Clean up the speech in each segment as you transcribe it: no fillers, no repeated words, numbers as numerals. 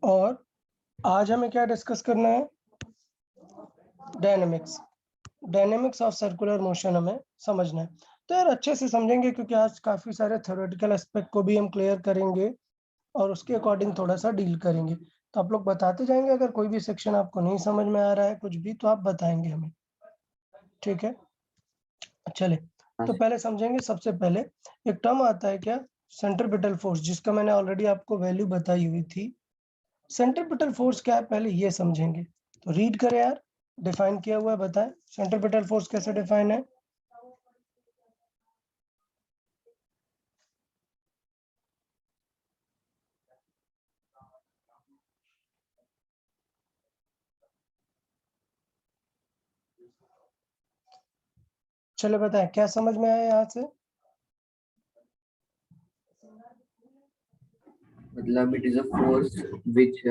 और आज हमें क्या डिस्कस करना है? डायनेमिक्स ऑफ सर्कुलर मोशन हमें समझना है। तो यार अच्छे से समझेंगे क्योंकि आज काफी सारे थ्योरेटिकल एस्पेक्ट को भी हम क्लियर करेंगे और उसके अकॉर्डिंग थोड़ा सा डील करेंगे। तो आप लोग बताते जाएंगे, अगर कोई भी सेक्शन आपको नहीं समझ में आ रहा है कुछ भी तो आप बताएंगे हमें, ठीक है? चले तो पहले समझेंगे। सबसे पहले एक टर्म आता है क्या, सेंट्रीपिटल फोर्स, जिसका मैंने ऑलरेडी आपको वैल्यू बताई हुई थी। सेंट्रीपिटल फोर्स क्या है पहले ये समझेंगे। तो रीड करें यार, डिफाइन किया हुआ है, बताएं सेंट्रीपिटल फोर्स कैसे डिफाइन है। चलो बताएं क्या समझ में आया यहाँ से। मतलब it is a force which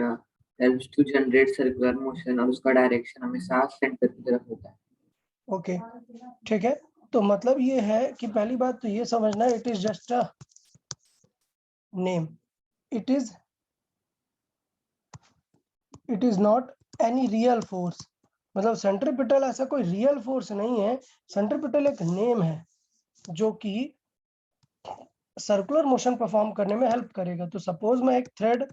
helps to generate circular motion और उसका डायरेक्शन हमेशा सेंटर की तरफ होता है। ओके ठीक है, तो मतलब ये है कि पहली बात तो ये समझना है, it is just a name, it is not any real force. मतलब सेंट्रीपिटल ऐसा कोई रियल फोर्स नहीं है, सेंट्रीपिटल एक नेम है जो कि सर्कुलर मोशन परफॉर्म करने में हेल्प करेगा। तो सपोज मैं एक थ्रेड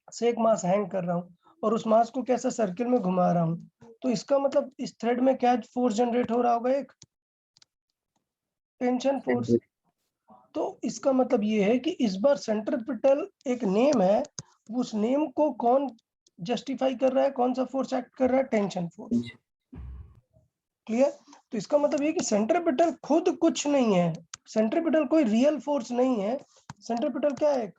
से एक मास हैंग कर रहा हूँ और उस मास को कैसा सर्किल में घुमा रहा हूँ, तो इसका मतलब इस थ्रेड में क्या फोर्स जनरेट हो रहा होगा, एक टेंशन फोर्स। तो इसका मतलब ये है कि इस बार सेंट्रीपिटल एक नेम है, उस नेम को कौन जस्टिफाई कर रहा है, कौन सा फोर्स एक्ट कर रहा है, टेंशन फोर्स। क्लियर? तो इसका मतलब ये कि सेंट्रीपिटल खुद कुछ नहीं है, सेंट्रीपिटल कोई रियल फोर्स नहीं है, सेंट्रीपिटल क्या है, एक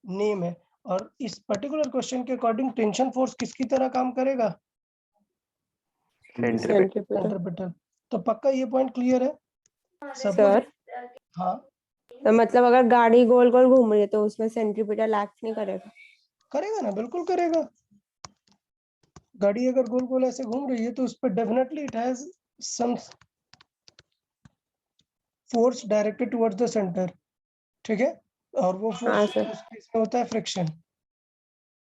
नेम है। और इस पर्टिकुलर क्वेश्चन के अकॉर्डिंग टेंशन फोर्स किसकी तरह काम करेगा, सेंट्रीपिटल। तो पक्का ये पॉइंट क्लियर है सर? हाँ तो मतलब अगर गाड़ी गोल गोल घूम रही है तो उसमें सेंट्रीपिटल एक्ट नहीं करेगा? करेगा ना, बिल्कुल करेगा। गाड़ी अगर गोल गोल ऐसे घूम रही है तो उस पर definitely it has some force directed towards the centre, ठीक है? और वो हाँ फोर्स सर। उस केस में होता है फ्रिक्शन।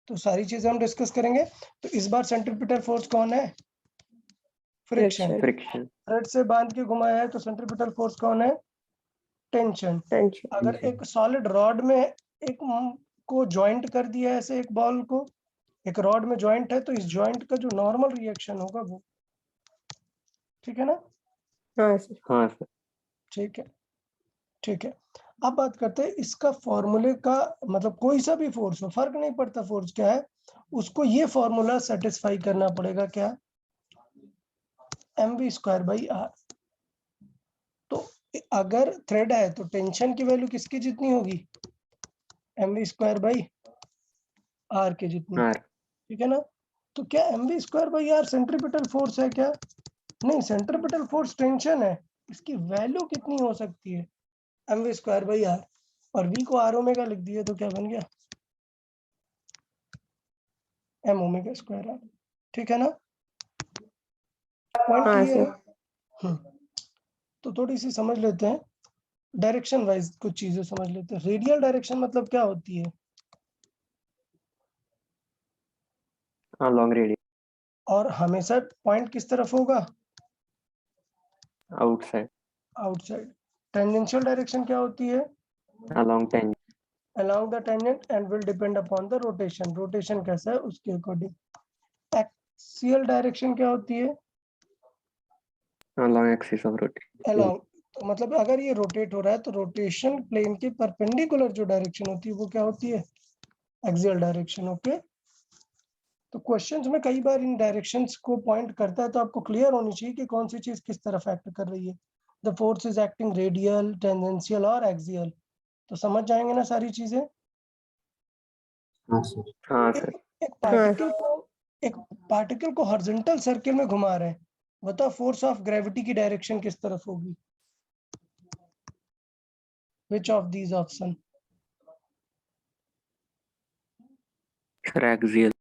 तो सारी चीजें हम डिस्कस करेंगे। तो इस बार सेंट्रीपिटल फोर्स कौन है, फ्रिक्शन। फ्रिक्शन। थ्रेड से बांध के घुमाया है तो सेंट्रीपिटल फोर्स कौन है, टेंशन। टेंशन। अगर एक सॉलिड रॉड में एक को ज्वाइंट कर दिया है, ऐसे एक बॉल को एक रॉड में ज्वाइंट है, तो इस ज्वाइंट का जो नॉर्मल रिएक्शन होगा वो, ठीक है ना? हाँ सर। हाँ सर। ठीक है ठीक है। अब बात करते हैं इसका फॉर्मूले का, मतलब कोई सा भी फोर्स हो, फर्क नहीं पड़ता फोर्स क्या है, उसको ये फॉर्मूला सेटिस्फाई करना पड़ेगा, क्या, mv²/r। तो अगर थ्रेड है तो टेंशन की वैल्यू किसकी जितनी होगी, mv²/r के जितनी, ठीक है ना? तो क्या mv²/r सेंट्रीपिटल फोर्स है क्या? नहीं, सेंट्रीपिटल फोर्स टेंशन है, इसकी वैल्यू कितनी हो सकती है, mv²/r। और v को r ओमेगा लिख दिए तो क्या बन गया, m⍵²r, ठीक है ना? पॉइंट हाँ क्लियर सर। है? तो थोड़ी सी समझ लेते हैं डायरेक्शन वाइज, कुछ चीजें समझ लेते हैं। रेडियल डायरेक्शन मतलब क्या होती है, लॉन्ग रेडियस। और हमेशा पॉइंट किस तरफ होगा, आउटसाइड। आउटसाइड। टेंजेंशियल डायरेक्शन क्या होती है, along tangent. along the tangent and will depend upon the rotation, rotation कैसा है उसके अकॉर्डिंग। एक्सियल डायरेक्शन क्या होती है, along axis of rotation. along। तो मतलब अगर ये रोटेट हो रहा है तो रोटेशन प्लेन के परपेंडिकुलर जो डायरेक्शन होती है वो क्या होती है, एक्सियल डायरेक्शन। ओके, तो क्वेश्चंस में कई बार इन डायरेक्शंस को पॉइंट करता है, तो आपको क्लियर होनी चाहिए कि कौन सी चीज किस तरफ एक्ट कर रही है। The force is acting radial, tangential और एक्सियल। तो समझ जाएंगे ना सारी चीजें। हाँ सर। हाँ सर। एक पार्टिकल को हॉरिजॉन्टल सर्किल में घुमा रहे हैं, बताओ फोर्स ऑफ ग्रेविटी की डायरेक्शन किस तरफ होगी, which of these option? Sir axial.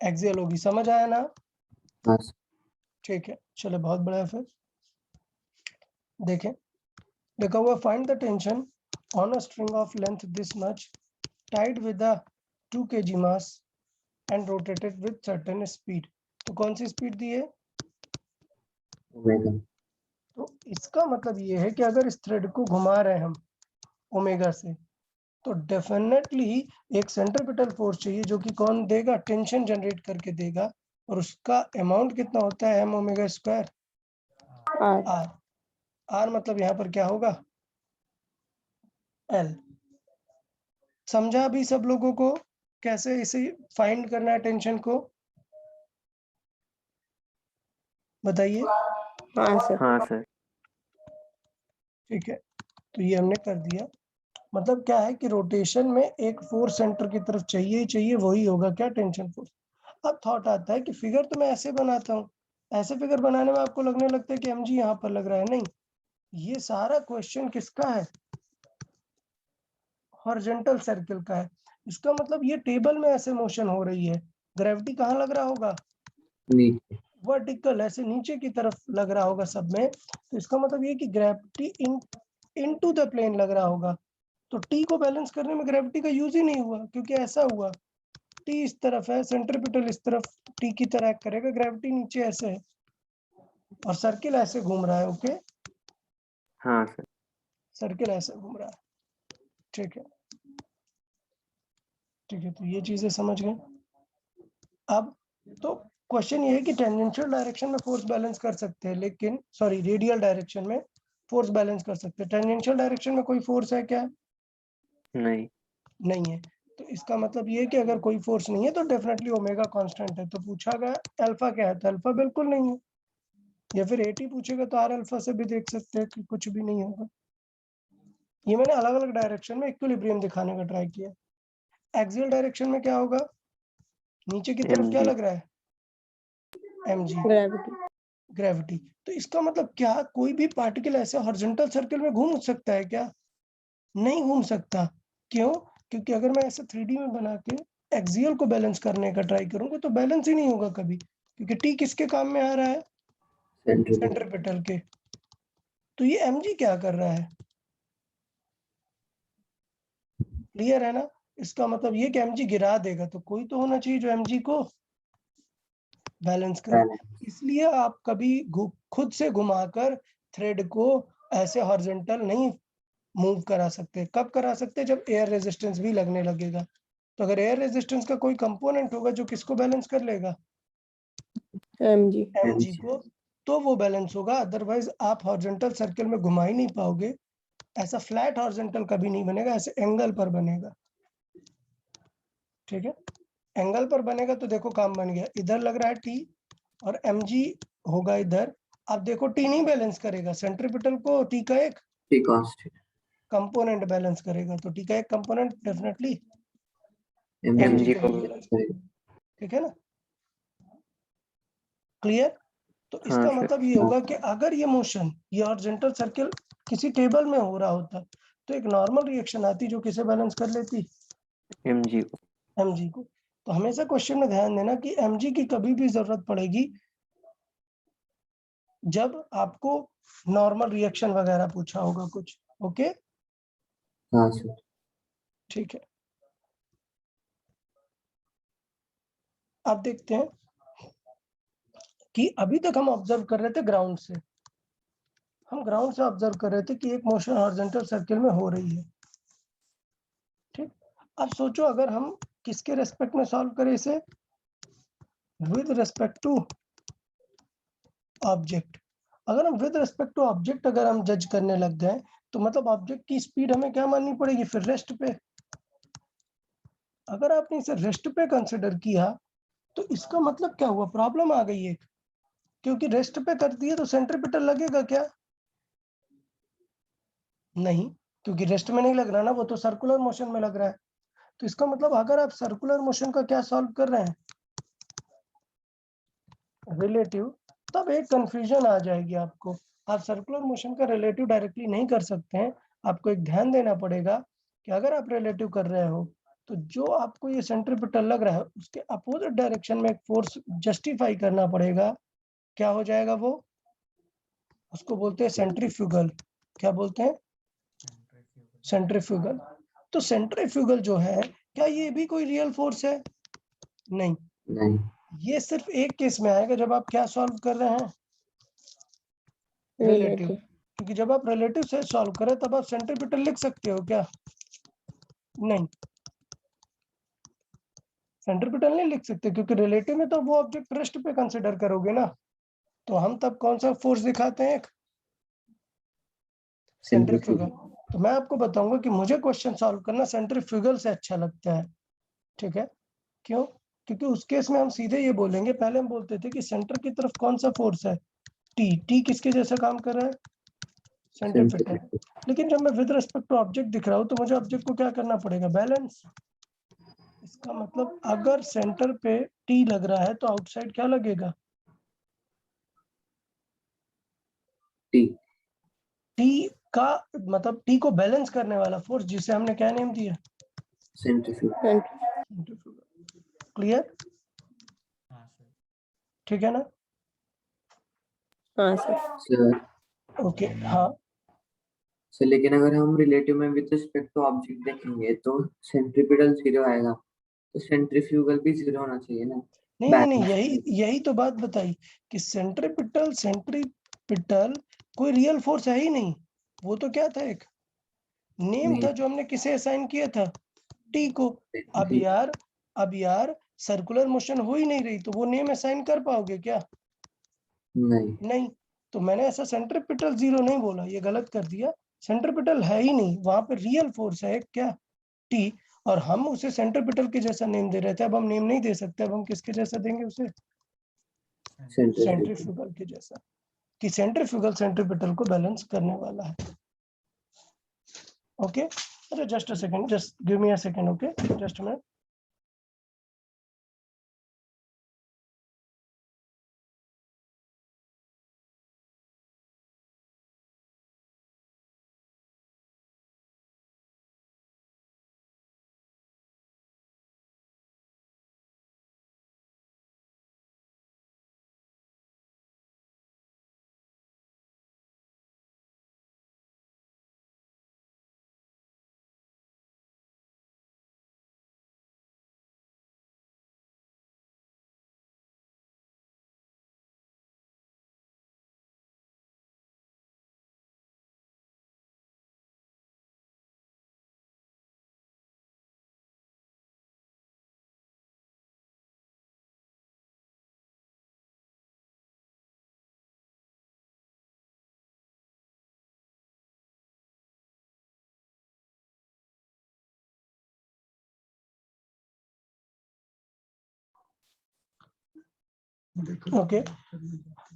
Axial होगी, समझ आया ना? हाँ सर। ठीक है, चलो बहुत बड़ा है। फिर देखें, लिखा हुआ find the tension on a string of length this much tied with the 2 kg mass and rotated with certain speed. तो कौन सी स्पीड दी है? ओमेगा। तो इसका मतलब ये है कि अगर इस थ्रेड को घुमा रहे हैं हम ओमेगा से, तो डेफिनेटली एक सेंट्रीपिटल फोर्स चाहिए जो कि कौन देगा? टेंशन जनरेट करके देगा, और उसका अमाउंट कितना होता है? m omega square R। r मतलब यहाँ पर क्या होगा? L। समझा अभी सब लोगों को कैसे इसे फाइंड करना है टेंशन को? बताइए। हाँ सर। हाँ सर। ठीक है, तो ये हमने कर दिया। मतलब क्या है कि रोटेशन में एक फोर्स सेंटर की तरफ चाहिए ही चाहिए, वही होगा क्या? Tension force. अब थॉट आता है कि फिगर तो मैं ऐसे बनाता हूँ, ऐसे फिगर बनाने में आपको लगने लगता है कि mg यहाँ पर लग रहा है। नहीं, ये सारा क्वेश्चन किसका है? हॉरिजॉन्टल सर्किल का है। इसका मतलब ये टेबल में ऐसे मोशन हो रही है, ग्रेविटी कहाँ लग रहा होगा? नीचे। वर्टिकल, ऐसे नीचे की तरफ लग रहा होगा सब में। तो इसका मतलब ये कि ग्रेविटी इनटू द प्लेन लग रहा होगा। तो टी को बैलेंस करने में ग्रेविटी का यूज ही नहीं हुआ, क्योंकि ऐसा हुआ टी इस तरफ है, सेंट्रीपिटल इस तरफ टी की तरह करेगा, ग्रेविटी नीचे ऐसे है, और सर्किल ऐसे घूम रहा है। ओके, हाँ सर। सर्किल ऐसे घूम रहा है। ठीक है, ठीक है, तो ये चीजें समझ गए। अब तो क्वेश्चन ये है कि टेंजेंशियल डायरेक्शन में फोर्स बैलेंस कर सकते हैं, लेकिन सॉरी रेडियल डायरेक्शन में फोर्स बैलेंस कर सकते हैं। टेंजेंशियल डायरेक्शन में कोई फोर्स है क्या? नहीं। नहीं है। तो इसका मतलब ये है कि अगर कोई फोर्स नहीं है तो डेफिनेटली ओमेगा कांस्टेंट है। तो पूछा गया अल्फा क्या है, तो अल्फा बिल्कुल नहीं है। या फिर 80 पूछेगा तो आर अल्फा से भी देख सकते हैं कि कुछ भी नहीं होगा। ये मैंने अलग अलग डायरेक्शन में इक्विलिब्रियम दिखाने का ट्राई किया। एक्सियल डायरेक्शन में क्या होगा? नीचे की तरफ क्या mg। लग रहा है? mg, gravity. ग्रेविटी। तो इसका मतलब क्या कोई भी पार्टिकल ऐसे हॉरिजॉन्टल सर्किल में घूम सकता है क्या? नहीं घूम सकता। क्यों? क्योंकि अगर मैं ऐसे 3D में बना के एक्सियल को बैलेंस करने का ट्राई करूंगा तो बैलेंस ही नहीं होगा कभी, क्योंकि टी किसके काम में आ रहा है? सेंट्रीपिटल। सेंट्रीपिटल के। तो ये mg क्या कर रहा है? क्लियर है ना? इसका मतलब ये कि mg गिरा देगा, तो कोई तो होना चाहिए जो mg को बैलेंस करे। इसलिए आप कभी खुद से घुमाकर थ्रेड को ऐसे हॉरिजॉन्टल नहीं मूव करा सकते। कब करा सकते? जब एयर रेजिस्टेंस भी लगने लगेगा। तो अगर एयर रेजिस्टेंस का कोई कंपोनेंट होगा जो किसको बैलेंस कर लेगा? mg। mg को, तो वो बैलेंस होगा। अदरवाइज आप हॉरिजॉन्टल सर्किल में घुमा ही नहीं पाओगे। ऐसा फ्लैट हॉरिजॉन्टल कभी नहीं बनेगा, ऐसे एंगल पर बनेगा। ठीक है, एंगल पर बनेगा तो देखो काम बन गया। इधर लग रहा है टी और mg होगा इधर। अब देखो टी नहीं बैलेंस करेगा सेंट्रीपिटल को, टी का एक टी कांस्टेंट। कंपोनेंट बैलेंस करेगा। तो टी का एक component definitely mg mg mg को को भी बैलेंस करेगा। ठीक है ना? क्लियर? तो हाँ इसका सर। मतलब ये होगा कि अगर ये मोशन, ये हॉरिजॉन्टल सर्किल किसी टेबल में हो रहा होता तो एक नॉर्मल रिएक्शन आती जो किसे बैलेंस कर लेती? mg को। mg को। तो हमेशा क्वेश्चन में ध्यान देना कि mg की कभी भी जरूरत पड़ेगी जब आपको नॉर्मल रिएक्शन वगैरह पूछा होगा कुछ। ओके, हाँ सर। ठीक है। अब देखते हैं कि अभी तक हम ऑब्जर्व कर रहे थे ग्राउंड से। हम ग्राउंड से ऑब्जर्व कर रहे थे कि एक मोशन हॉरिजॉन्टल सर्किल में हो रही है। ठीक, अब सोचो अगर हम किसके रेस्पेक्ट में सॉल्व करें इसे? With respect to object. अगर हम विद रेस्पेक्ट टू ऑब्जेक्ट अगर हम जज करने लग गए तो मतलब ऑब्जेक्ट की स्पीड हमें क्या माननी पड़ेगी फिर? रेस्ट पे। अगर आपने इसे रेस्ट पे कंसिडर किया तो इसका मतलब क्या हुआ? प्रॉब्लम आ गई एक, क्योंकि रेस्ट पे कर दिए तो सेंट्रीपिटल लगेगा क्या? नहीं, क्योंकि रेस्ट में नहीं लग रहा ना, वो तो सर्कुलर मोशन में लग रहा है। तो इसका मतलब अगर आप सर्कुलर मोशन का क्या सॉल्व कर रहे हैं? रिलेटिव, तब एक कंफ्यूजन आ जाएगी आपको। आप सर्कुलर मोशन का रिलेटिव डायरेक्टली नहीं कर सकते हैं। आपको एक ध्यान देना पड़ेगा कि अगर आप रिलेटिव कर रहे हो तो जो आपको ये सेंट्रीपिटल लग रहा है उसके अपोजिट डायरेक्शन में एक फोर्स जस्टिफाई करना पड़ेगा। क्या हो जाएगा वो? उसको बोलते हैं सेंट्रीफ्यूगल। क्या बोलते हैं? सेंट्रीफ्यूगल। तो सेंट्रीफ्यूगल जो है क्या ये भी कोई रियल फोर्स है? नहीं, नहीं, ये सिर्फ एक केस में आएगा जब आप क्या सॉल्व कर रहे हैं, रिलेटिव। रिलेटिव। क्योंकि जब आप रिलेटिव से सॉल्व करें तब आप सेंट्रीपिटल लिख सकते हो क्या? नहीं, सेंट्रीपिटल नहीं लिख सकते क्योंकि रिलेटिव में तो वो ऑब्जेक्ट रेस्ट पे कंसिडर करोगे ना। तो हम तब कौन सा फोर्स दिखाते हैं? एक सेंट्रीफ्यूगल। तो मैं आपको बताऊंगा कि मुझे क्वेश्चन सॉल्व करना सेंट्रीफ्यूगल से अच्छा लगता है। ठीक है, क्यों? क्योंकि उस केस में हम सीधे ये बोलेंगे, पहले हम बोलते थे कि सेंटर की तरफ कौन सा फोर्स है, टी। टी किसके जैसा काम कर रहा है? सेंट्रीपिटल। लेकिन जब मैं विद रिस्पेक्ट टू ऑब्जेक्ट दिख रहा हूँ तो मुझे ऑब्जेक्ट को क्या करना पड़ेगा? बैलेंस। इसका मतलब अगर सेंटर पे टी लग रहा है तो आउटसाइड क्या लगेगा? टी। टी का मतलब टी को बैलेंस करने वाला फोर्स, जिसे हमने क्या नेम दिया? सेंट्रीफ्यूगल। क्लियर? ठीक है ना? हाँ सर। सर ओके, हाँ। सर लेकिन अगर हम रिलेटिव में विद रिस्पेक्ट टू ऑब्जेक्ट देखेंगे तो सेंट्रीपिटल 0 आएगा, तो सेंट्रीफ्यूगल भी 0 होना चाहिए ना। नहीं नहीं नहीं, यही तो बात बताई कि सेंट्रीपिटल कोई रियल फोर्स है ही नहीं। वो तो क्या था? एक नेम था जो हमने किसे असाइन किया था? टी को। अब यार सर्कुलर मोशन हो ही नहीं रही तो वो नेम असाइन कर पाओगे क्या? नहीं, नहीं। तो मैंने ऐसा सेंट्रीपिटल 0 नहीं बोला, ये गलत कर दिया। सेंट्रीपिटल है ही नहीं, वहां पे रियल फोर्स है क्या? टी। और हम उसे सेंट्रीपिटल के जैसा नेम दे रहे थे, अब हम नेम नहीं दे सकते, अब हम किसके जैसा देंगे उसे? सेंट्रीफ्यूगल। सेंट्रीफ्यूगल के जैसा, कि सेंट्रीफ्यूगल सेंट्रीपिटल को बैलेंस करने वाला है। ओके, अरे just a second, just give me a second, okay, just a minute. Okay,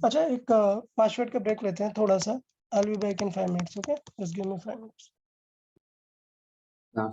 अच्छा एक 5 मिनट का ब्रेक लेते हैं थोड़ा सा। I will be back in 5 minutes, okay, just give me 5 minutes. हाँ।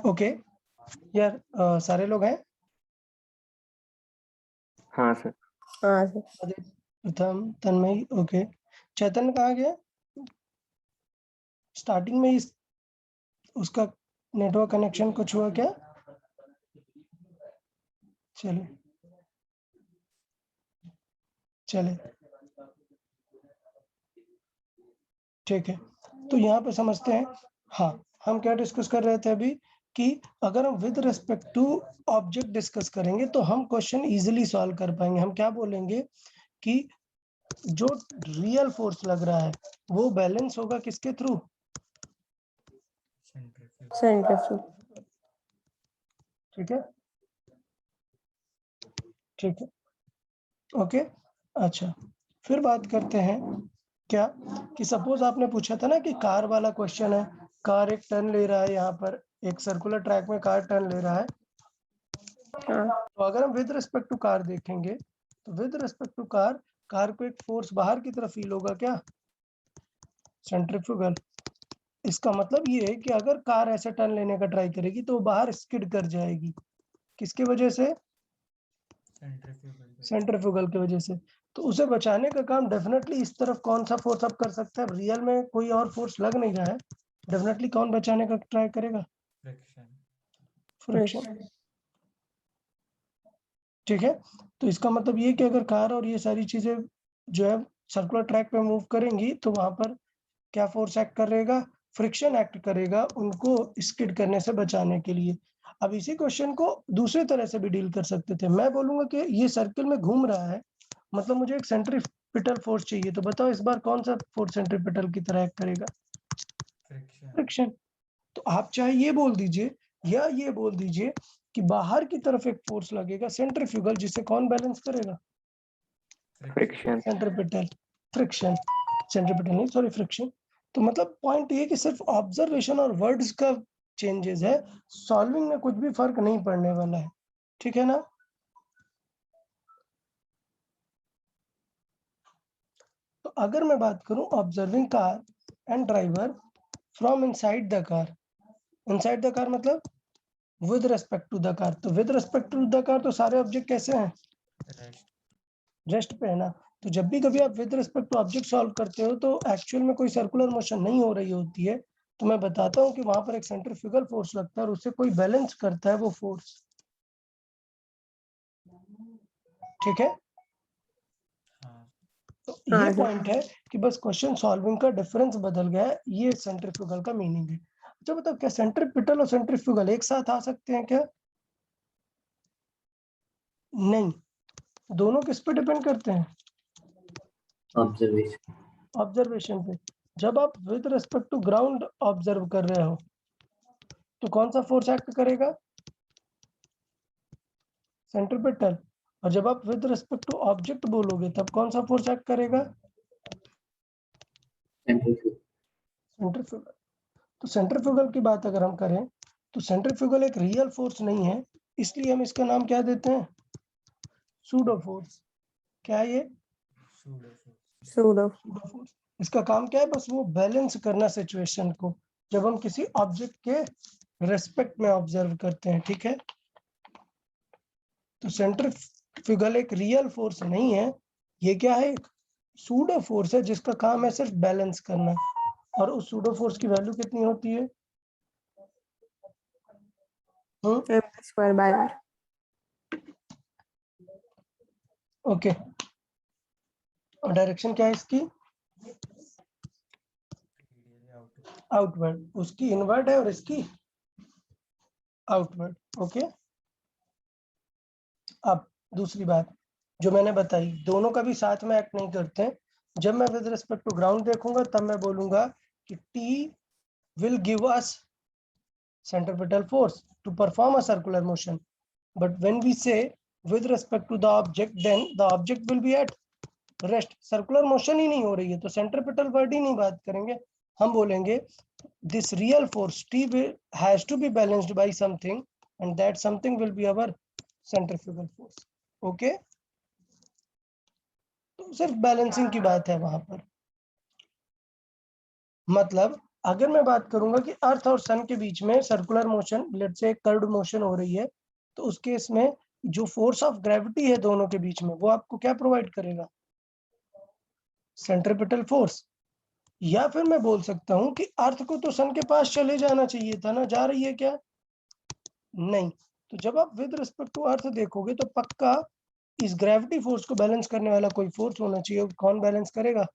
ओके यार, सारे लोग हैं? हाँ सर। हाँ सर। आदित्य, प्रथम, तन्मय, ओके। चैतन्य कहाँ गया? स्टार्टिंग में इस उसका नेटवर्क कनेक्शन कुछ हुआ क्या? चले चले ठीक है, तो यहाँ पे समझते हैं। हाँ, हम क्या डिस्कस कर रहे थे अभी कि अगर हम with respect to object discuss करेंगे तो हम क्वेश्चन इजीली सॉल्व कर पाएंगे। हम क्या बोलेंगे कि जो रियल फोर्स लग रहा है वो बैलेंस होगा किसके थ्रू? सेंट्रीफ्यूज। ठीक है, ठीक है, ओके। अच्छा, फिर बात करते हैं क्या कि सपोज आपने पूछा था ना कि कार वाला क्वेश्चन है, कार एक टर्न ले रहा है, यहाँ पर एक सर्कुलर ट्रैक में कार टर्न ले रहा है। हाँ तो अगर हम विद रिस्पेक्ट टू कार देखेंगे तो with respect to car, car को एक फोर्स बाहर की तरफ फील होगा क्या? सेंट्रीफ्यूगल। इसका मतलब ये है कि अगर कार ऐसे टर्न लेने का ट्राई करेगी तो वो बाहर स्किड कर जाएगी। किसकी वजह से? सेंट्रीफ्यूगल की वजह से। तो उसे बचाने का काम डेफिनेटली इस तरफ कौन सा फोर्स अब कर सकता है? रियल में कोई और फोर्स लग नहीं रहा है, डेफिनेटली कौन बचाने का ट्राई करेगा? फ्रिक्शन। ठीक है, तो इसका मतलब ये कि अगर कार और ये सारी चीजें जो है सर्कुलर ट्रैक पे मूव करेंगी तो वहां पर क्या फोर्स एक्ट करेगा? फ्रिक्शन एक्ट करेगा उनको स्किड करने से बचाने के लिए। अब इसी क्वेश्चन को दूसरे तरह से भी डील कर सकते थे। मैं बोलूंगा कि ये सर्किल में घूम रहा है, मतलब मुझे एक सेंट्रीपिटल फोर्स चाहिए, तो बताओ इस बार कौन सा फोर्स सेंट्रीपिटल की तरह एक्ट करेगा? फ्रिक्शन। तो आप चाहे ये बोल दीजिए या ये बोल दीजिए कि बाहर की तरफ एक फोर्स लगेगा सेंट्रीफ्यूगल, जिसे कौन बैलेंस करेगा? फ्रिक्शन। सेंट्रीपिटल। फ्रिक्शन, सेंट्रीपिटल नहीं, सॉरी, फ्रिक्शन। तो मतलब पॉइंट ये कि सिर्फ ऑब्जर्वेशन और वर्ड्स का चेंजेस है, सॉल्विंग में कुछ भी फर्क नहीं पड़ने वाला है। ठीक है ना? तो अगर मैं बात करूं observing car and driver from inside the car, inside the car मतलब with respect to the car, तो with respect to the car तो सारे ऑब्जेक्ट कैसे हैं? रेस्ट पे है ना। तो जब भी कभी आप with respect to object solve करते हो तो एक्चुअल में कोई सर्कुलर मोशन नहीं हो रही होती है, तो मैं बताता हूँ कि वहां पर एक सेंट्रीफ्यूगल फोर्स लगता है और उससे कोई बैलेंस करता है वो फोर्स। ठीक है, तो हाँ ये सर। पॉइंट है कि बस क्वेश्चन सॉल्विंग का डिफरेंस बदल गया है, ये सेंट्रीफ्यूगल का मीनिंग है। अच्छा बताओ, क्या सेंट्रीपिटल और सेंट्रीफ्यूगल एक साथ आ सकते हैं क्या? नहीं, दोनों किस पे डिपेंड करते हैं? ऑब्जर्वेशन। ऑब्जर्वेशन पे। जब आप with respect to ground observe कर रहे हो तो कौन सा फोर्स एक्ट करेगा? सेंट्रीपिटल। और जब आप विद रिस्पेक्ट टू ऑब्जेक्ट बोलोगे तब कौन सा फोर्स एक्ट करेगा? सेंट्रीफ्यूगल। सेंट्रीफ्यूगल। तो सेंट्रीफ्यूगल की बात अगर हम करें तो सेंट्रीफ्यूगल एक रियल फोर्स नहीं है, इसलिए हम इसका नाम क्या देते हैं? Pseudo force. क्या है ये? सूडो। Pseudo force. इसका काम क्या है? बस वो बैलेंस करना सिचुएशन को, जब हम किसी ऑब्जेक्ट के रेस्पेक्ट में ऑब्जर्व करते हैं। ठीक है, तो सेंट्रीफ्यूगल एक रियल फोर्स नहीं है, ये क्या है? एक सूडो फोर्स है जिसका काम है सिर्फ बैलेंस करना। और उस सूडो फोर्स की वैल्यू कितनी होती है? m²/r। ओके, और डायरेक्शन क्या है इसकी? आउटवर्ड। उसकी इनवर्ड है और इसकी आउटवर्ड। ओके, अब दूसरी बात जो मैंने बताई, दोनों कभी साथ में एक्ट नहीं करते। जब मैं विद रिस्पेक्ट टू ग्राउंड देखूंगा तब मैं बोलूंगा कि T will give us centripetal force to perform a circular motion, but when we say with respect to the object, then the object will be at rest, circular motion ही नहीं हो रही है तो centripetal वर्ड ही नहीं बात करेंगे, हम बोलेंगे this real force T will has to be balanced by something and that something will be our centrifugal force. Okay, तो सिर्फ बैलेंसिंग की बात है वहां पर। मतलब अगर मैं बात करूंगा कि अर्थ और सन के बीच में circular motion, let's say curved motion हो रही है, तो उस केस में जो फोर्स ऑफ ग्रेविटी है दोनों के बीच में, वो आपको क्या प्रोवाइड करेगा? Centripetal force. या फिर मैं बोल सकता हूं कि अर्थ को तो सन के पास चले जाना चाहिए था ना, जा रही है क्या? नहीं। तो जब आप विद रिस्पेक्ट टू अर्थ देखोगे तो पक्का इस ग्रेविटी फोर्स को बैलेंस करने वाला कोई फोर्स होना चाहिए। कौन बैलेंस करेगा?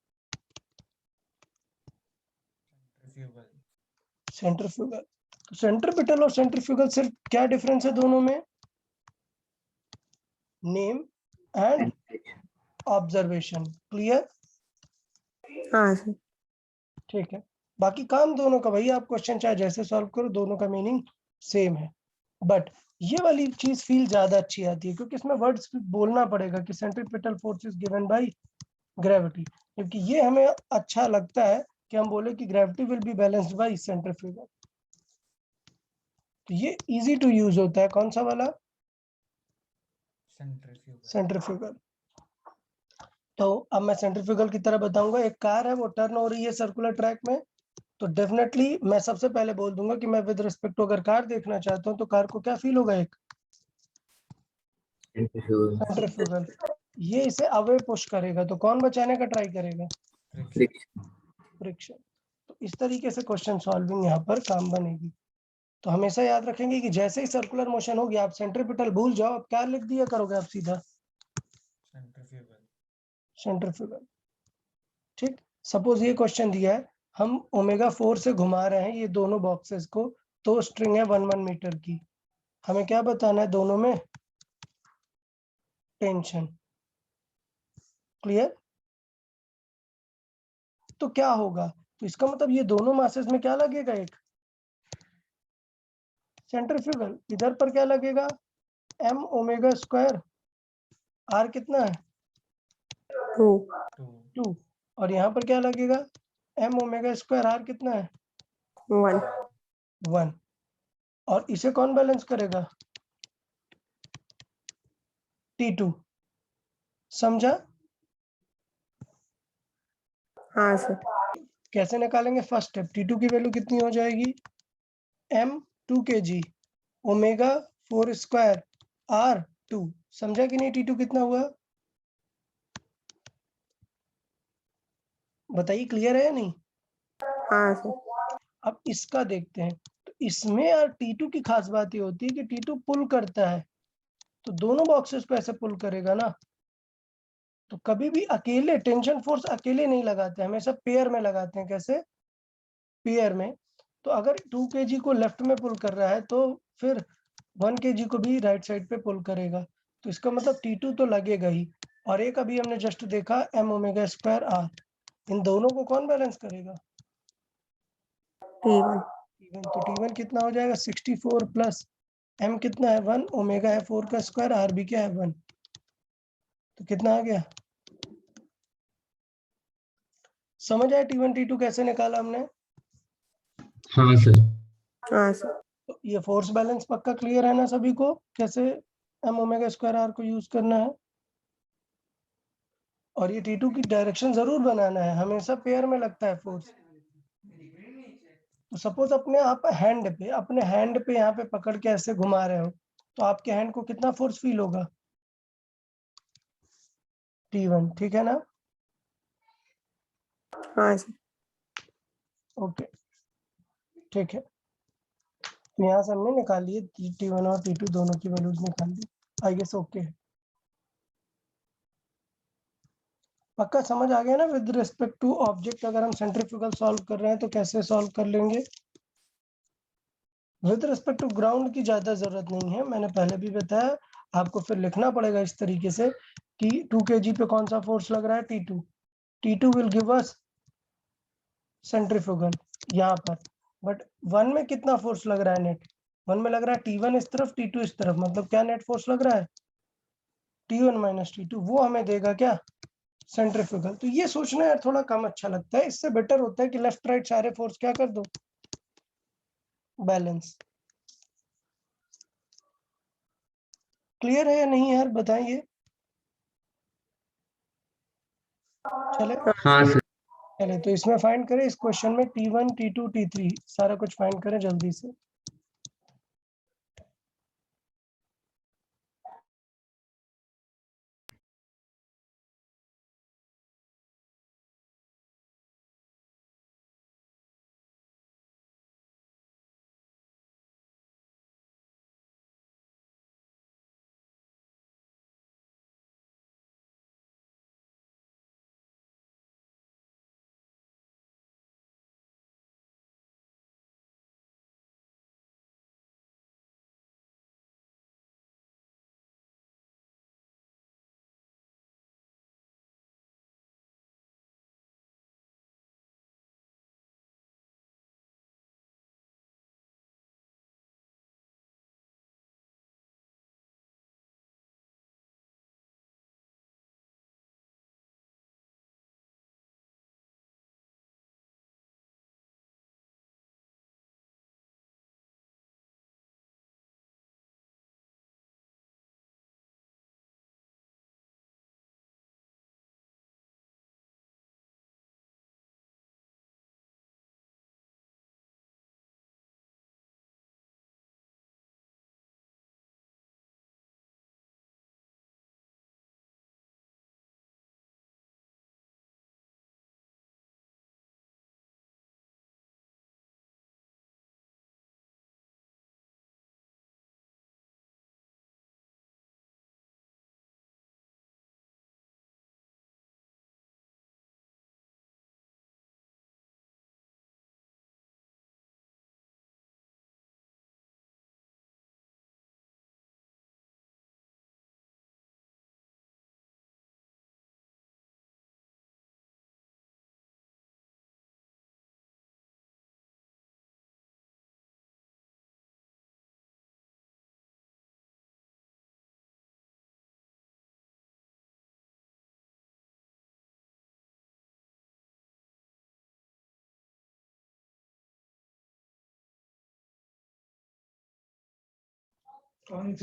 सेंट्रीफ्यूगल। तो सेंट्रिपिटल और सेंट्रीफ्यूगल सिर्फ क्या डिफरेंस है दोनों में? Name and observation. क्लियर? हाँ सर। ठीक है। बाकी काम दोनों का भैया, आप क्वेश्चन चाहे जैसे सॉल्व करो, दोनों का मीनिंग सेम है। बट ये वाली चीज फील ज्यादा अच्छी आती है क्योंकि इसमें वर्ड्स बोलना पड़ेगा कि centripetal force is given by gravity, क्योंकि ये हमें अच्छा लगता है कि हम बोले कि gravity will be balanced bye centrifugal. तो ये इजी टू यूज होता है। कौन सा वाला? सेंट्रीफ्यूगल। तो अब मैं सेंट्रीफ्यूगल की तरह बताऊंगा। एक कार है, वो टर्न हो रही है सर्कुलर ट्रैक में, तो डेफिनेटली मैं सबसे पहले बोल दूंगा कि मैं विद रिस्पेक्ट टू अगर कार देखना चाहता हूँ तो कार को क्या फील होगा? एक सेंट्रीफ्यूगल। ये इसे अवे पुश करेगा, तो कौन बचाने का ट्राई करेगा? फ्रिक्शन। तो इस तरीके से क्वेश्चन सॉल्विंग यहाँ पर काम बनेगी। तो हमेशा याद रखेंगे कि जैसे ही सर्कुलर मोशन होगी आप सेंट्रीपिटल भूल जाओ, आप क्या लिख दिया करोगे? आप सीधा सेंट्रीफ्यूगल। ठीक। सपोज ये क्वेश्चन दिया है, हम ओमेगा 4 से घुमा रहे हैं ये दोनों बॉक्सेस को, तो स्ट्रिंग है 1 मीटर की। हमें क्या बताना है? दोनों में टेंशन। क्लियर? तो क्या होगा? तो इसका मतलब ये दोनों मासेस में क्या लगेगा? एक सेंट्रीफ्यूगल। इधर पर क्या लगेगा? m omega square. r कितना है? 2। और यहाँ पर क्या लगेगा? m ओमेगा स्क्वायर r कितना है? 1। और इसे कौन बैलेंस करेगा? T2। समझा? हाँ सर। कैसे निकालेंगे? फर्स्ट स्टेप, T2 की वैल्यू कितनी हो जाएगी? m 2 kg omega 4 square r 2। समझा कि नहीं? T2 कितना हुआ? बताइए, क्लियर है या नहीं? हाँ सर। अब इसका देखते हैं। तो इसमें यार T2 की खास बात ये होती है कि T2 पुल करता है, तो दोनों बॉक्सेस को ऐसे पुल करेगा ना। तो कभी भी अकेले टेंशन फोर्स अकेले नहीं लगाते, हमेशा पेयर में लगाते हैं। कैसे? पेयर में। तो अगर 2 kg को लेफ्ट में पुल कर रहा है तो फिर 1 kg को भी राइट साइड पे पुल करेगा। तो इसका मतलब T2 तो लगेगा ही। और एक अभी हमने जस्ट देखा m ओमेगा स्क्वायर r, इन दोनों को कौन बैलेंस करेगा? T1। तो T1 कितना हो जाएगा? 64 प्लस m कितना है? 1 ओमेगा है 4 का स्क्वायर, r भी क्या है? 1। तो कितना आ गया? समझ आया T1 T2 कैसे निकाला हमने? हाँ सर। हाँ सर। तो ये फोर्स बैलेंस पक्का क्लियर है ना सभी को? कैसे m ओमेगा स्क्वायर r को यूज करना है। और ये T2 की डायरेक्शन जरूर बनाना है, हमेशा पेयर में लगता है फोर्स। तो सपोज अपने आप अपने हैंड पे यहाँ पे पकड़ के ऐसे घुमा रहे हो, तो आपके हैंड को कितना फोर्स फील होगा? T1। ठीक है ना? हाँ सर। ओके, ठीक है। तो यहाँ से हमने निकाल लिए T1 और T2 दोनों की वैल्यूज निकाल दी। आई गेस ओके है। पक्का समझ आ गया ना? विद रिस्पेक्ट टू ऑब्जेक्ट अगर हम सेंट्रीफ्यूगल सॉल्व कर रहे हैं तो कैसे सॉल्व कर लेंगे। विद रिस्पेक्ट टू ग्राउंड की ज्यादा जरूरत नहीं है, मैंने पहले भी बताया। आपको फिर लिखना पड़ेगा इस तरीके से कि 2 kg पे कौन सा फोर्स लग रहा है? T2। T2 will give us centrifugal यहाँ पर। बट 1 में कितना फोर्स लग रहा है नेट? 1 में लग रहा है T1 इस तरफ, T2 इस तरफ, मतलब क्या नेट फोर्स लग रहा है? T1 minus T2। वो हमें देगा क्या? सेंट्रीफ्यूगल। तो ये सोचना यार थोड़ा कम अच्छा लगता है, इससे बेटर होता है कि लेफ्ट राइट सारे फोर्स क्या कर दो? बैलेंस। क्लियर है या नहीं यार? बताइए। चले हाँ सर। चलिए तो इसमें फाइंड करें, इस क्वेश्चन में T1 T2 T3 सारा कुछ फाइंड करें जल्दी से।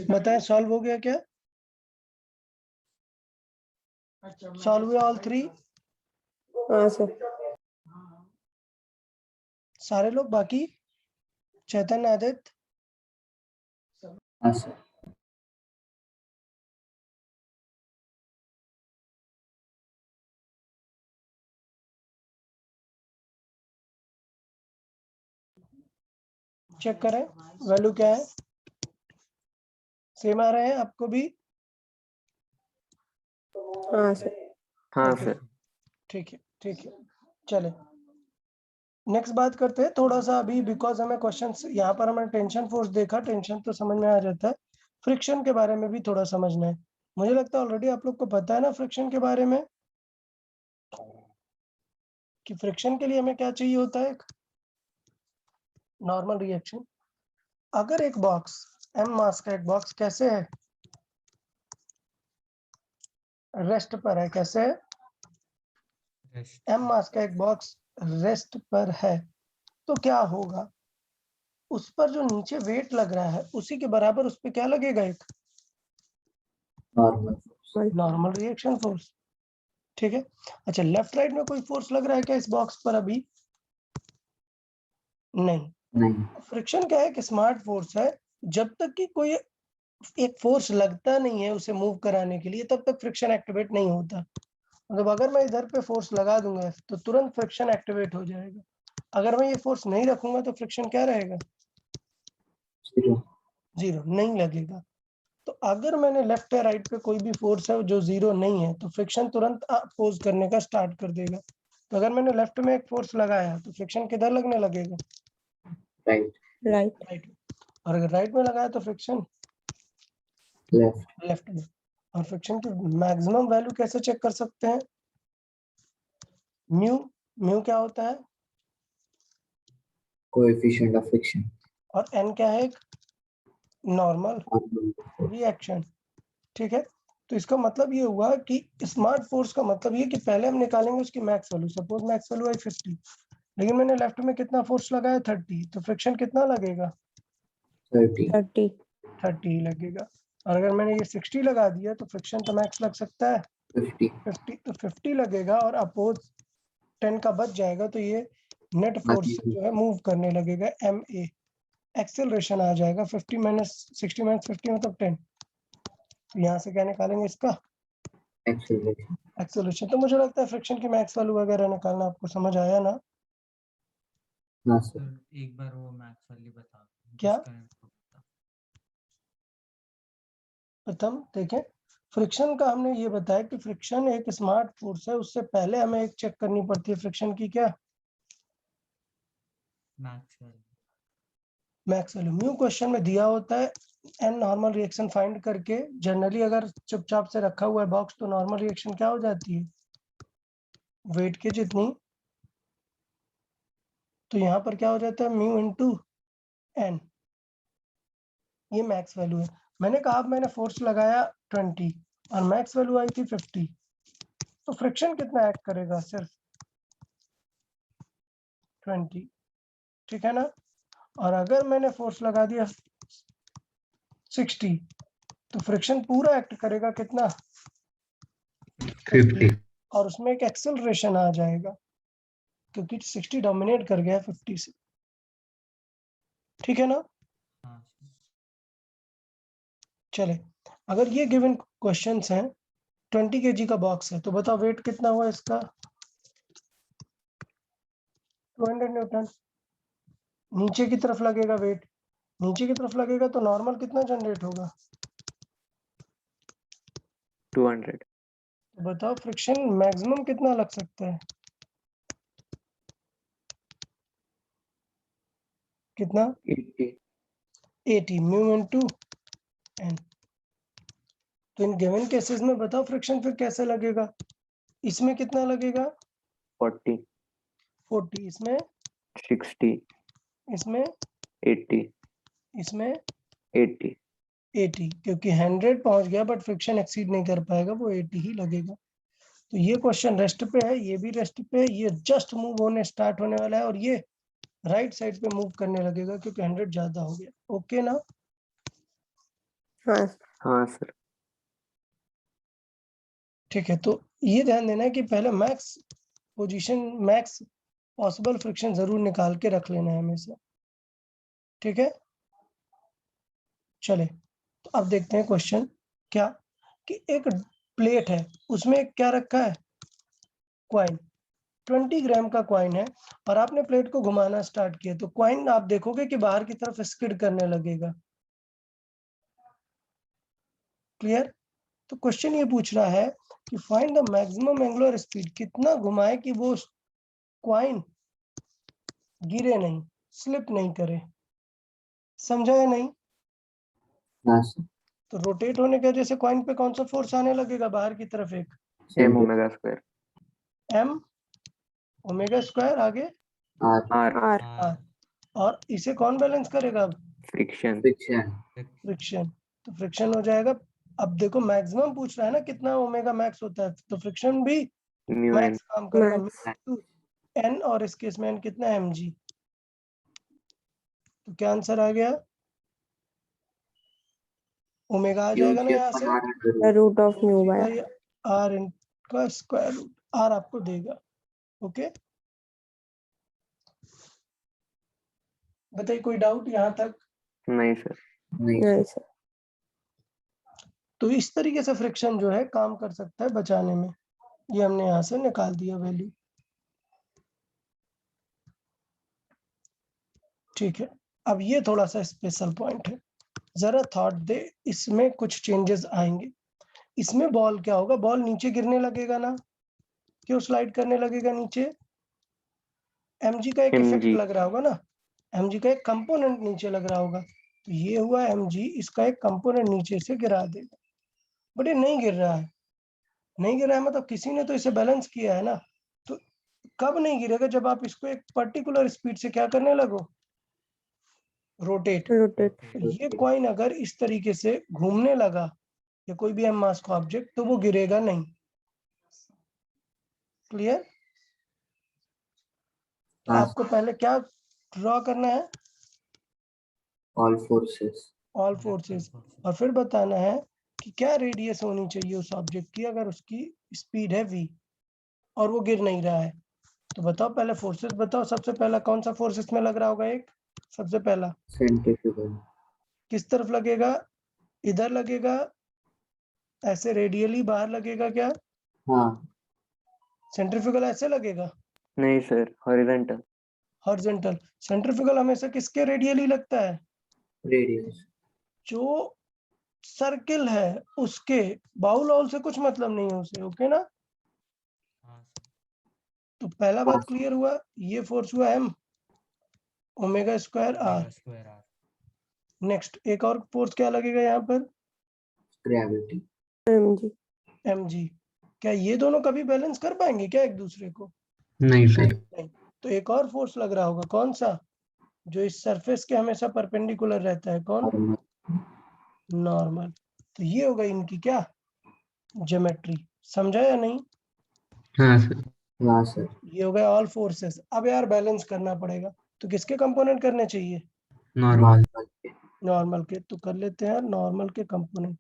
बताएं सॉल्व हो गया क्या? सॉल्व हुआ ऑल 3? हाँ सर। सारे लोग बाकी? चैतन्य, आदित्य? हाँ सर। चेक करें वैल्यू क्या है, सेम आ रहे हैं आपको भी? हाँ सर। हाँ ओके, सर। ठीक है ठीक है। चले नेक्स्ट बात करते हैं थोड़ा सा अभी, बिकॉज हमें क्वेश्चंस यहाँ पर हमने टेंशन फोर्स देखा, टेंशन तो समझ में आ जाता है, फ्रिक्शन के बारे में भी थोड़ा समझना है। मुझे लगता है ऑलरेडी आप लोग को पता है ना फ्रिक्शन के बारे में, कि फ्रिक्शन के लिए हमें क्या चाहिए होता है, एक नॉर्मल रिएक्शन। अगर एक बॉक्स m मास का एक बॉक्स कैसे है, रेस्ट पर है, कैसे है, m मास का एक बॉक्स रेस्ट पर है, तो क्या होगा, उस पर जो नीचे वेट लग रहा है उसी के बराबर उस पर क्या लगेगा, एक नॉर्मल। Normal reaction force. ठीक है। अच्छा, लेफ्ट राइट में कोई फोर्स लग रहा है क्या इस बॉक्स पर अभी? नहीं। नहीं। फ्रिक्शन क्या है कि स्मार्ट फोर्स है, जब तक कि कोई एक फोर्स लगता नहीं है उसे मूव कराने के लिए तब तक फ्रिक्शन एक्टिवेट नहीं होता। मतलब अगर मैं इधर पे फोर्स लगा दूंगा तो तुरंत फ्रिक्शन एक्टिवेट हो जाएगा, अगर मैं ये फोर्स नहीं रखूंगा तो फ्रिक्शन क्या रहेगा, जीरो, नहीं लगेगा। तो अगर मैंने लेफ्ट या राइट पे कोई भी फोर्स है जो जीरो नहीं है तो फ्रिक्शन तुरंत अपोज करने का स्टार्ट कर देगा। तो अगर मैंने लेफ्ट में एक फोर्स लगाया तो फ्रिक्शन किधर लगने लगेगा, राइट। राइट। और अगर राइट में लगाया तो फ्रिक्शन लेफ्ट में। और फ्रिक्शन की मैक्सिमम वैल्यू कैसे चेक कर सकते हैं, म्यू, म्यू क्या होता है, कोएफिशिएंट ऑफ फ्रिक्शन, और एन क्या है, नॉर्मल रिएक्शन। ठीक है। तो इसका मतलब ये हुआ कि स्मार्ट फोर्स का मतलब ये कि पहले हम निकालेंगे उसकी max value, suppose max value है 50, लेकिन मैंने लेफ्ट में कितना फोर्स लगाया 30, तो फ्रिक्शन कितना लगेगा, 30। 30 लगेगा। और अगर मैंने ये 60 लगा दिया तो फ्रिक्शन तो मैक्स लग सकता है 50। 50, तो 50 लगेगा और अपोज 10 का बच जाएगा तो ये नेट फोर्स से जो है मूव करने लगेगा ma। एक्सेलरेशन आ जाएगा 50 माइनस 60 माइनस 50 मतलब 10। तो यहाँ से क्या निकालेंगे इसका एक्सेलरेशन। तो मुझे लगता है फ्रिक्शन की मैक्स वैल्यू वगैरह निकालना आपको समझ आया ना? हाँ सर। सर एक बार वो मैथ्स वाली बता दो, क्या? जिसका इनको पता। प्रथम देखें, फ्रिक्शन का हमने ये बताया कि फ्रिक्शन एक स्मार्ट फोर्स है। उससे पहले हमें एक चेक करनी पड़ती है फ्रिक्शन की क्या? मैथ्स वाली। Max value. म्यू क्वेश्चन में दिया होता है एन नॉर्मल रिएक्शन फाइंड करके। जनरली अगर चुपचाप से रखा हुआ है बॉक्स तो नॉर्मल रिएक्शन क्या हो जाती है? वेट के जितनी। तो यहाँ पर क्या हो जाता है? Mu into N. ये मैक्स वैल्यू है। मैंने कहा अब मैंने फोर्स लगाया 20 और मैक्स वैल्यू आई थी 50। तो फ्रिक्शन कितना एक्ट करेगा? सिर्फ 20, ठीक है ना? और अगर मैंने फोर्स लगा दिया 60 तो फ्रिक्शन पूरा एक्ट करेगा कितना? 50। और उसमें एक एक्सेलरेशन आ जाएगा क्योंकि 60 डोमिनेट कर गया 50 से, ठीक है ना? हाँ सर। चले, अगर ये गिवन क्वेश्चंस हैं, 20 kg का बॉक्स है तो बताओ वेट कितना हुआ इसका? 200 न्यूटन। नीचे की तरफ लगेगा वेट, नीचे की तरफ लगेगा तो नॉर्मल कितना जनरेट होगा? 200। तो बताओ फ्रिक्शन मैक्सिमम कितना लग सकता है? कितना? 80 म्यू इनटू एन। तो इन गिवन केसेस में बताओ फ्रिक्शन फिर कैसे लगेगा? इसमें कितना लगेगा? 40, 40, इसमें 60, 80, इसमें 80। 80, क्योंकि 100 पहुंच गया बट फ्रिक्शन एक्सीड नहीं कर पाएगा, वो 80 ही लगेगा। तो ये क्वेश्चन रेस्ट पे है, ये भी रेस्ट पे है, ये जस्ट मूव होने स्टार्ट होने वाला है और ये राइट साइड पे मूव करने लगेगा क्योंकि 100 ज्यादा हो गया। ओके ना? हाँ हाँ सर। ठीक है, तो ये ध्यान देना है कि पहले max position, max possible friction जरूर निकाल के रख लेना है हमेशा, ठीक है? चले, तो अब देखते हैं क्वेश्चन क्या, कि एक प्लेट है, उसमें क्या रखा है? क्वाइन। 20 ग्राम का क्वाइन है और आपने प्लेट को घुमाना स्टार्ट किया तो क्वाइन आप देखोगे कि बाहर की तरफ स्किड करने लगेगा। क्लियर? तो क्वेश्चन ये पूछ रहा है कि find the maximum angular speed, कितना घुमाए कि वो क्वाइन गिरे नहीं, स्लिप नहीं करे। समझा या नहीं? हाँ सर। तो रोटेट होने की वजह से कॉइन पे कौन सा फोर्स आने लगेगा बाहर की तरफ? एक m omega square. m omega square, आगे आर r और r। और इसे कौन बैलेंस करेगा? अब फ्रिक्शन। फ्रिक्शन। फ्रिक्शन। तो फ्रिक्शन हो जाएगा। अब देखो मैक्सिमम पूछ रहा है ना कितना ओमेगा मैक्स होता है, तो फ्रिक्शन भी म्यू n। मैक्स काम करेगा। मैक्स n और इस केस में n कितना है? mg। तो क्या आंसर आ गया? ओमेगा आ जाएगा ना यहाँ से, रूट ऑफ म्यू बाय भाई r का स्क्वायर रूट, r आपको देगा। ओके, बताइए कोई डाउट यहाँ तक? नहीं सर। नहीं नहीं सर। सर। तो इस तरीके से फ्रिक्शन जो है काम कर सकता है बचाने में। ये हमने यहाँ से निकाल दिया वैल्यू, ठीक है। अब ये थोड़ा सा स्पेशल पॉइंट है, जरा थॉट दे, इसमें कुछ चेंजेस आएंगे। इसमें बॉल क्या होगा? बॉल नीचे गिरने लगेगा ना, क्यों स्लाइड करने लगेगा नीचे? mg का एक इफेक्ट mg। लग रहा होगा ना, mg का एक कंपोनेंट नीचे लग रहा होगा। तो ये हुआ mg, इसका एक कंपोनेंट नीचे से गिरा देगा। बट ये नहीं गिर रहा है, नहीं गिर रहा है मतलब किसी ने तो इसे बैलेंस किया है ना। तो कब नहीं गिरेगा? जब आप इसको एक पर्टिकुलर स्पीड से क्या करने लगो? रोटेट। रोटेट ये कॉइन अगर इस तरीके से घूमने लगा या कोई भी एम मास का ऑब्जेक्ट, तो वो गिरेगा नहीं। क्लियर? तो हाँ आपको पहले क्या ड्रॉ करना है? All forces. All forces. और फिर बताना है कि क्या रेडियस होनी चाहिए उस ऑब्जेक्ट की अगर उसकी स्पीड है v और वो गिर नहीं रहा है। तो बताओ पहले फोर्सेस बताओ, सबसे पहला कौन सा फोर्स इसमें लग रहा होगा? एक सबसे पहला सेंट्रीफ्यूगल। किस तरफ लगेगा? इधर लगेगा, ऐसे रेडियली बाहर लगेगा क्या? हाँ सेंट्रीफ्यूगल ऐसे लगेगा, नहीं सर, हॉरिजॉन्टल। हॉरिजॉन्टल। सेंट्रीफ्यूगल हमेशा किसके रेडियली लगता है? रेडियस। जो सर्किल है उसके। बाउल वाउल से कुछ मतलब नहीं है उसे, ओके ना? हाँ सर। तो पहला बात हाँ। क्लियर हुआ, ये फोर्स हुआ m omega square R. Omega square R. Next एक और फोर्स क्या लगेगा यहाँ पर? ग्रेविटी। mg। mg। क्या ये दोनों कभी बैलेंस कर पाएंगे क्या एक दूसरे को? नहीं सर। नहीं। तो एक और फोर्स लग रहा होगा, कौन सा? जो इस सरफेस के हमेशा परपेंडिकुलर रहता है, कौन? नॉर्मल। तो ये हो गई इनकी क्या ज्योमेट्री, समझा या नहीं? हाँ सर। हाँ सर। ये हो गए ऑल फोर्सेस। अब यार बैलेंस करना पड़ेगा, तो किसके कंपोनेंट करने चाहिए? नॉर्मल। नॉर्मल के। तो कर लेते हैं नॉर्मल के कंपोनेंट।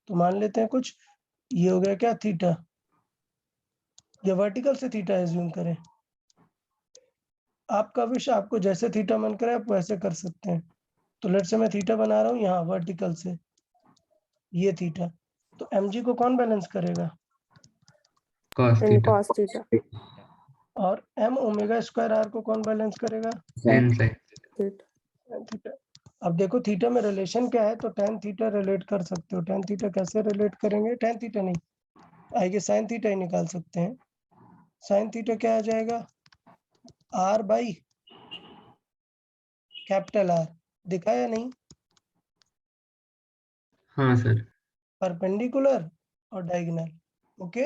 तो मान लेते हैं कुछ, ये हो गया क्या थीटा, या वर्टिकल से थीटा एज्यूम करें। आपका विश, आपको जैसे थीटा मन करे आप वैसे कर सकते हैं। तो लेट से मैं थीटा बना रहा हूँ यहाँ वर्टिकल से, ये थीटा। तो mg को कौन बैलेंस करेगा? Cos and theta. cos theta. और m ओमेगा स्क्वायर आर को कौन बैलेंस करेगा? Tan sine. Theta. tan theta. अब देखो थीटा में रिलेशन क्या है, तो tan थीटा रिलेट कर सकते हो। tan थीटा कैसे रिलेट करेंगे? tan थीटा नहीं, आगे sin थीटा ही निकाल सकते हैं। sin थीटा क्या आ जाएगा? r by capital R। दिखा या नहीं? हाँ सर। परपेंडिकुलर और डायगोनल, ओके।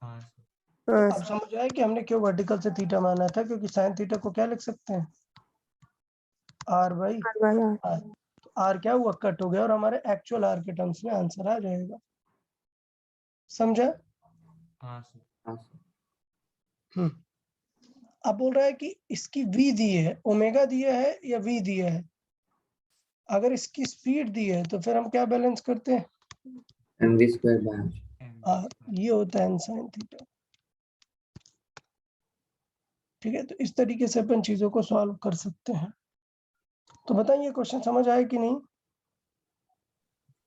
हाँ सर। तो हाँ अब समझ आया कि हमने क्यों वर्टिकल से थीटा माना था, क्योंकि sin थीटा को क्या लिख सकते हैं? r बाई सर भाई हाँ। r। तो r क्या हुआ? कट हो गया, और हमारे एक्चुअल r के टर्म्स में आंसर आ जाएगा। समझा? हाँ सर। हाँ सर। अब बोल रहा है कि इसकी v दी है, ओमेगा दिया है या v दिया है। अगर इसकी स्पीड दी है तो फिर हम क्या बैलेंस करते हैं? mv square by mg square. ये होता है sin थीटा। ठीक है, तो इस तरीके से अपन चीजों को सॉल्व कर सकते हैं। तो बताइए क्वेश्चन समझ आया कि नहीं?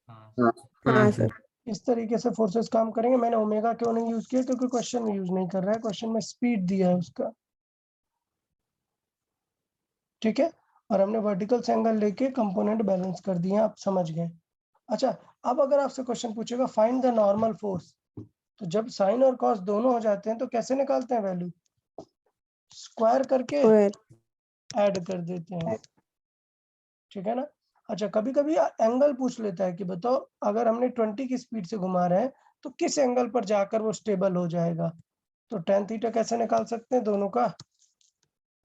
हाँ हाँ हाँ हाँ सर। सर। इस तरीके से फोर्सेस काम करेंगे। मैंने ओमेगा क्यों नहीं यूज किया? क्योंकि क्वेश्चन में यूज नहीं कर रहा है, क्वेश्चन में स्पीड दिया है उसका। ठीक है, और हमने वर्टिकल एंगल लेके कंपोनेंट बैलेंस कर दिए, आप समझ गए। अच्छा, अब अगर आपसे क्वेश्चन पूछेगा फाइंड द नॉर्मल फोर्स, तो जब साइन और कॉस दोनों हो जाते हैं तो कैसे निकालते हैं वैल्यू? स्क्वायर करके स्क्वायर। ऐड कर देते हैं, ठीक है ना? अच्छा, कभी कभी एंगल पूछ लेता है कि बताओ अगर हमने 20 की स्पीड से घुमा रहे हैं तो किस एंगल पर जाकर वो स्टेबल हो जाएगा। तो tan थीटा कैसे निकाल सकते हैं? दोनों का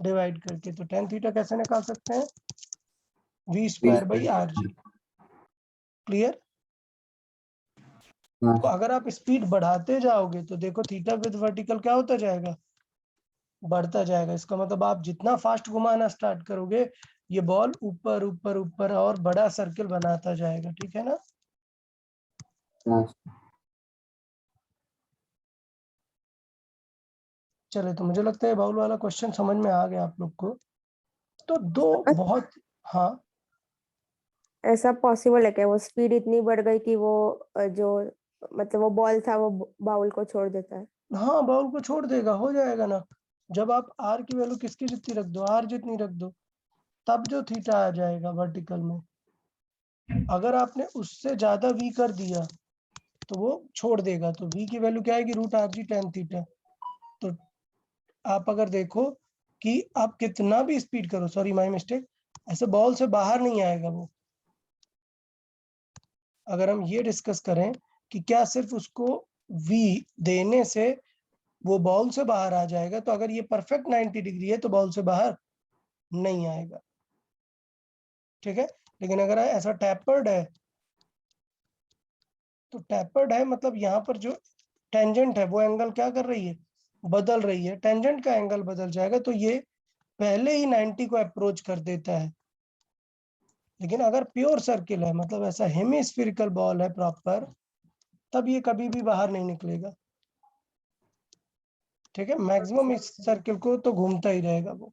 डिवाइड करके। तो tan थीटा कैसे निकाल सकते हैं? v square by R G. Clear? हाँ तो अगर आप स्पीड बढ़ाते जाओगे तो देखो थीटा विद वर्टिकल क्या होता जाएगा? बढ़ता जाएगा। इसका मतलब आप जितना फास्ट घुमाना स्टार्ट करोगे, ये बॉल ऊपर ऊपर ऊपर और बड़ा सर्किल बनाता जाएगा, ठीक है ना? हाँ चले, तो मुझे लगता है बाउल वाला क्वेश्चन समझ में आ गया आप लोग को। तो दो बहुत, हाँ ऐसा पॉसिबल है क्या? वो स्पीड इतनी बढ़ गई कि वो जो मतलब वो बॉल था वो बाउल को छोड़ देता है। हाँ, बाउल को छोड़ देगा, हो जाएगा ना। जब आप आर की वैल्यू किसकी जितनी रख दो, आर जितनी रख दो, तब जो थीटा आ जाएगा वर्टिकल में। अगर आपने उससे ज्यादा वी कर दिया तो वो छोड़ देगा। तो वी की वैल्यू क्या आएगी? Root R G tan theta. तो आप अगर देखो कि आप कितना भी स्पीड करो, सॉरी माय मिस्टेक, ऐसे बॉल से बाहर नहीं आएगा वो। अगर हम ये डिस्कस करें कि क्या सिर्फ उसको v देने से वो बॉल से बाहर आ जाएगा, तो अगर ये परफेक्ट 90 डिग्री है तो बॉल से बाहर नहीं आएगा, ठीक है। लेकिन अगर ऐसा टैपर्ड है, तो टैपर्ड है मतलब यहाँ पर जो टेंजेंट है वो एंगल क्या कर रही है? बदल रही है। टेंजेंट का एंगल बदल जाएगा तो ये पहले ही 90 को अप्रोच कर देता है। लेकिन अगर प्योर सर्किल है, मतलब ऐसा हेमिस्फेरिकल बॉल है प्रॉपर, तब ये कभी भी बाहर नहीं निकलेगा, ठीक है, मैक्सिमम इस सर्किल को तो घूमता ही रहेगा वो,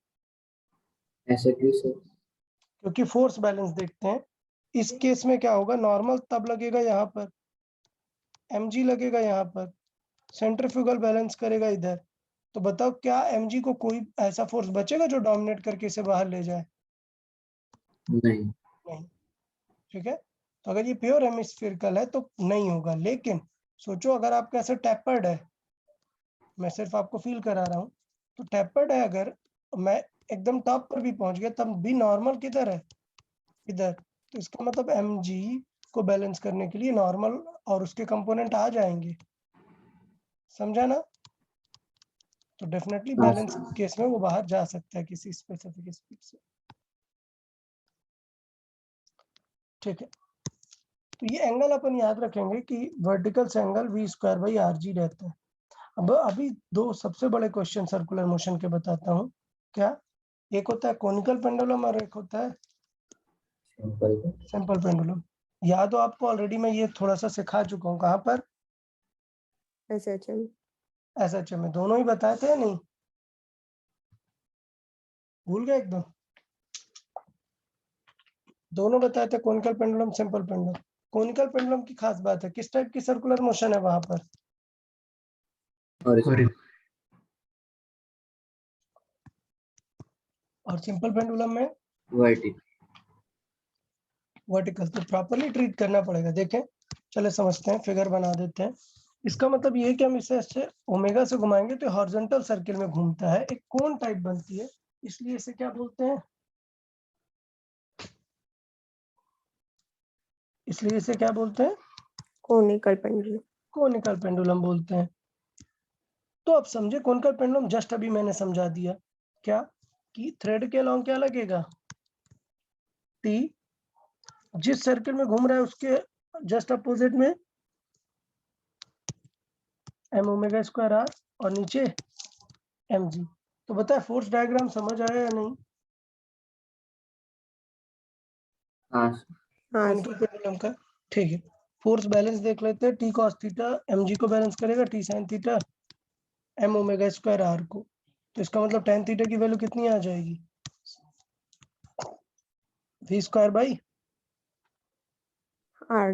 ऐसा क्यों सर? क्योंकि फोर्स बैलेंस देखते हैं। इस केस में क्या होगा, नॉर्मल तब लगेगा यहाँ पर, mg लगेगा यहाँ पर, सेंट्रीफ्यूगल बैलेंस करेगा इधर। तो बताओ क्या mg को कोई ऐसा फोर्स बचेगा जो डोमिनेट करके इसे बाहर ले जाए? नहीं। नहीं। ठीक है, तो अगर ये प्योर हेमिस्फेरिकल है तो नहीं होगा। लेकिन सोचो अगर आपका ऐसा टैपर्ड है, मैं सिर्फ आपको फील करा रहा हूँ, तो टैपर्ड है अगर, मैं एकदम टॉप पर भी पहुंच गया तब भी नॉर्मल किधर है, इधर। तो इसका मतलब mg को बैलेंस करने के लिए नॉर्मल और उसके कंपोनेंट आ जाएंगे, समझा ना? तो डेफिनेटली हाँ बैलेंस केस में वो बाहर जा सकता है किसी स्पेसिफिक स्पीड से। ठीक है, तो ये एंगल अपन याद रखेंगे कि वर्टिकल से एंगल v² रहता है। अब अभी दो सबसे बड़े क्वेश्चन सर्कुलर मोशन के बताता हूँ। क्या? एक होता है कोनिकल पेंडुलम और एक होता है सिंपल। Simple pendulum. याद हो आपको, ऑलरेडी मैं ये थोड़ा सा सिखा चुका हूँ। कहाँ पर? SHM। SHM में। दोनों ही बताए थे या नहीं? भूल गए एकदम? दोनों बताए थे, conical pendulum, simple pendulum. Conical pendulum की खास बात है, किस टाइप की सर्कुलर मोशन है वहां पर? हॉरिजॉन्टल। और सिंपल पेंडुलम में वर्टिकल। वर्टिकल। तो प्रॉपर्ली ट्रीट करना पड़ेगा। देखें, चले समझते हैं, फिगर बना देते हैं। इसका मतलब ये है कि हम इसे ऐसे ओमेगा से घुमाएंगे तो हॉरिजॉन्टल सर्किल में घूमता है, एक कोन टाइप बनती है, इसलिए इसे क्या बोलते हैं? इसलिए इसे क्या बोलते हैं? Conical pendulum. कोनिकल पेंडुलम बोलते हैं। तो अब समझे, कोनिकल पेंडुलम जस्ट अभी मैंने समझा दिया। क्या? कि थ्रेड के अलॉन्ग क्या लगेगा? टी। जिस सर्किल में घूम रहा है उसके जस्ट अपोजिट में m⍵²r और नीचे mg। तो बताए फोर्स डायग्राम समझ आया या नहीं? हाँ हाँ कोनिकल पेंडुलम का। ठीक है, फोर्स बैलेंस देख लेते हैं। टी कॉस थीटा mg को बैलेंस करेगा, टी साइन थीटा m⍵²r को। तो इसका मतलब tan थीटा की वैल्यू कितनी आ जाएगी? v²/। R।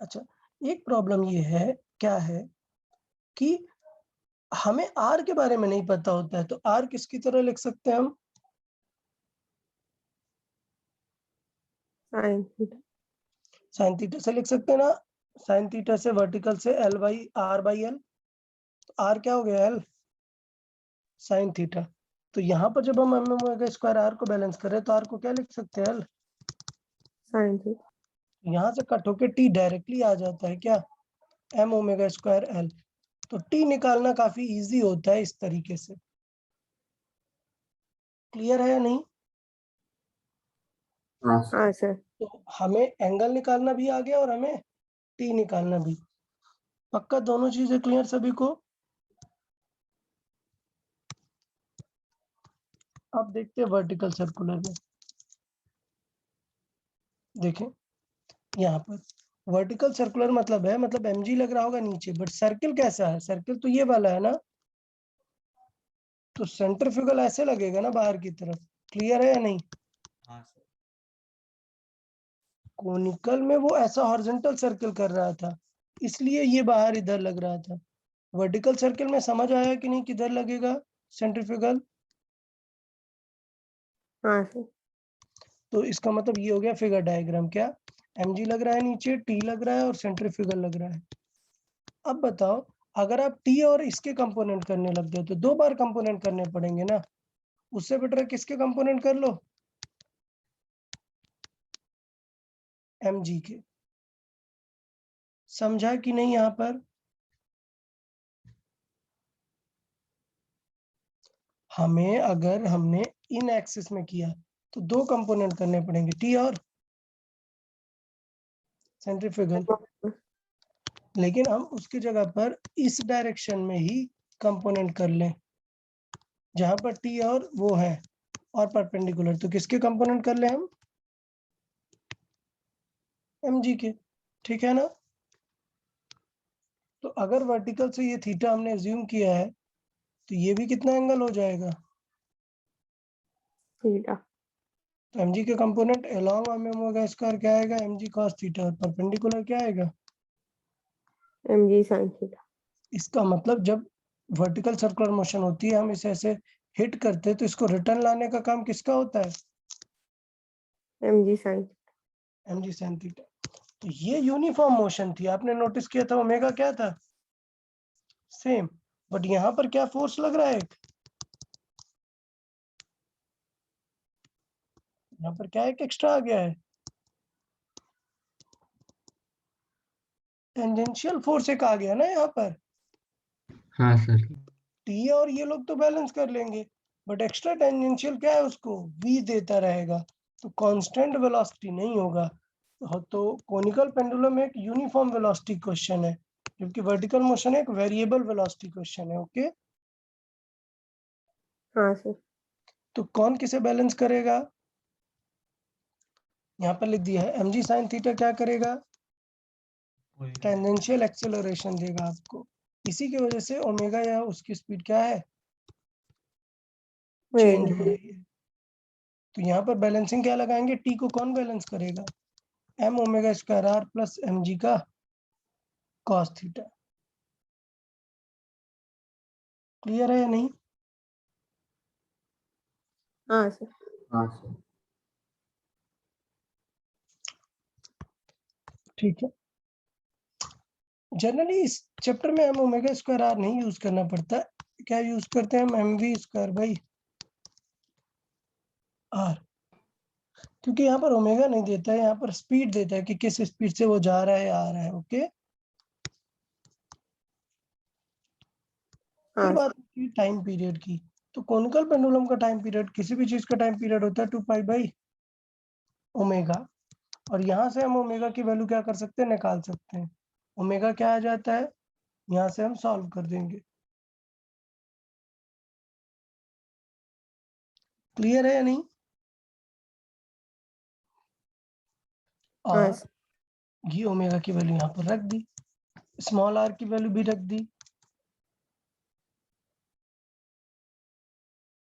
अच्छा, एक प्रॉब्लम ये है, क्या है कि हमें r के बारे में नहीं पता होता है, तो r किसकी तरह लिख सकते हैं हम? Sine theta. साइन थीटा से लिख सकते हैं ना। साइन थीटा से वर्टिकल से L/R/L। तो r क्या हो गया? L sine theta. तो यहाँ पर जब हम m⍵² को बैलेंस करें तो r को क्या लिख सकते हैं? L। Sine theta. यहाँ से कट होके t डायरेक्टली आ जाता है, क्या? m⍵²L। तो t निकालना काफी इजी होता है इस तरीके से। क्लियर है या नहीं? हाँ हाँ सर। तो हमें एंगल निकालना भी आ गया और हमें t निकालना भी। पक्का दोनों चीजें क्लियर सभी को? अब देखते हैं वर्टिकल सर्कुलर में। देखें यहाँ पर वर्टिकल सर्कुलर मतलब है, मतलब mg लग रहा होगा नीचे, बट सर्किल कैसा है? सर्किल तो ये वाला है ना, तो सेंट्रीफ्यूगल ऐसे लगेगा ना बाहर की तरफ। क्लियर है या नहीं? हाँ सर। कोनिकल में वो ऐसा हॉरिजॉन्टल सर्किल कर रहा था, इसलिए ये बाहर इधर लग रहा था। वर्टिकल सर्किल में समझ आया कि नहीं किधर लगेगा सेंट्रीफ्यूगल? हाँ सर। तो इसका मतलब ये हो गया फिगर डायग्राम। क्या? mg लग रहा है नीचे, t लग रहा है और सेंट्रीफ्यूगल लग रहा है। अब बताओ, अगर आप t और इसके कंपोनेंट करने लग गए तो दो बार कंपोनेंट करने पड़ेंगे ना। उससे बेटर किसके कंपोनेंट कर लो? mg के। समझा कि नहीं यहाँ पर? हमें अगर हमने इन एक्सिस में किया तो दो कंपोनेंट करने पड़ेंगे, टी और सेंट्रीफ्यूगल। लेकिन हम उसकी जगह पर इस डायरेक्शन में ही कंपोनेंट कर लें जहां पर टी और वो है और परपेंडिकुलर। तो किसके कंपोनेंट कर ले हम? mg के। ठीक है ना? तो अगर वर्टिकल से ये थीटा हमने अज्यूम किया है तो ये भी कितना एंगल हो जाएगा? थीटा। तो mg के कंपोनेंट along ओमेगा स्क्वायर क्या आएगा? mg cos थीटा, और परपेंडिकुलर क्या आएगा? mg sin theta. इसका मतलब जब वर्टिकल सर्कुलर मोशन होती है, हम इसे ऐसे हिट करते हैं, तो इसको रिटर्न लाने का काम किसका होता है? mg sin। mg sin theta. तो ये यूनिफॉर्म मोशन थी, आपने नोटिस किया था ओमेगा क्या था? सेम। बट यहाँ पर क्या फोर्स लग रहा है? यहाँ पर क्या एक एक्स्ट्रा आ गया है? टेंजेंशियल फोर्स एक आ गया ना यहाँ पर। हाँ सर। टी और ये लोग तो बैलेंस कर लेंगे, बट एक्स्ट्रा टेंजेंशियल क्या है? उसको v देता रहेगा, तो कांस्टेंट वेलोसिटी नहीं होगा। तो कोनिकल पेंडुलम एक यूनिफॉर्म वेलोसिटी क्वेश्चन है, जबकि वर्टिकल मोशन एक वेरिएबल वेलोसिटी क्वेश्चन है। ओके, हाँ सर। तो कौन किसे बैलेंस करेगा? यहाँ पर लिख दिया है mg sin थीटा क्या करेगा? टेंजेंशियल एक्सेलरेशन देगा आपको। इसी की वजह से ओमेगा या उसकी स्पीड क्या है? चेंज हो रही है। तो यहाँ पर बैलेंसिंग क्या लगाएंगे? टी को कौन बैलेंस करेगा? m omega square r plus mg का cos थीटा। क्लियर है या नहीं? हाँ सर। हाँ सर। ठीक है। जनरली इस चैप्टर में हम ओमेगा स्क्वायर आर नहीं यूज करना पड़ता, क्या यूज करते हैं हम? M V square by R, क्योंकि यहाँ पर ओमेगा नहीं देता है, यहाँ पर स्पीड देता है कि किस स्पीड से वो जा रहा है आ रहा है। ओके, फिर हाँ बात की टाइम पीरियड की। तो कोनिकल पेंडुलम का टाइम पीरियड किसी भी चीज का टाइम पीरियड होता है 2 पाई बाई ओमेगा, और यहाँ से हम ओमेगा की वैल्यू क्या कर सकते हैं? निकाल सकते हैं। ओमेगा क्या आ जाता है? यहाँ से हम सॉल्व कर देंगे। क्लियर है या नहीं? हाँ और सर। ये ओमेगा की वैल्यू यहाँ पर रख दी, स्मॉल आर की वैल्यू भी रख दी।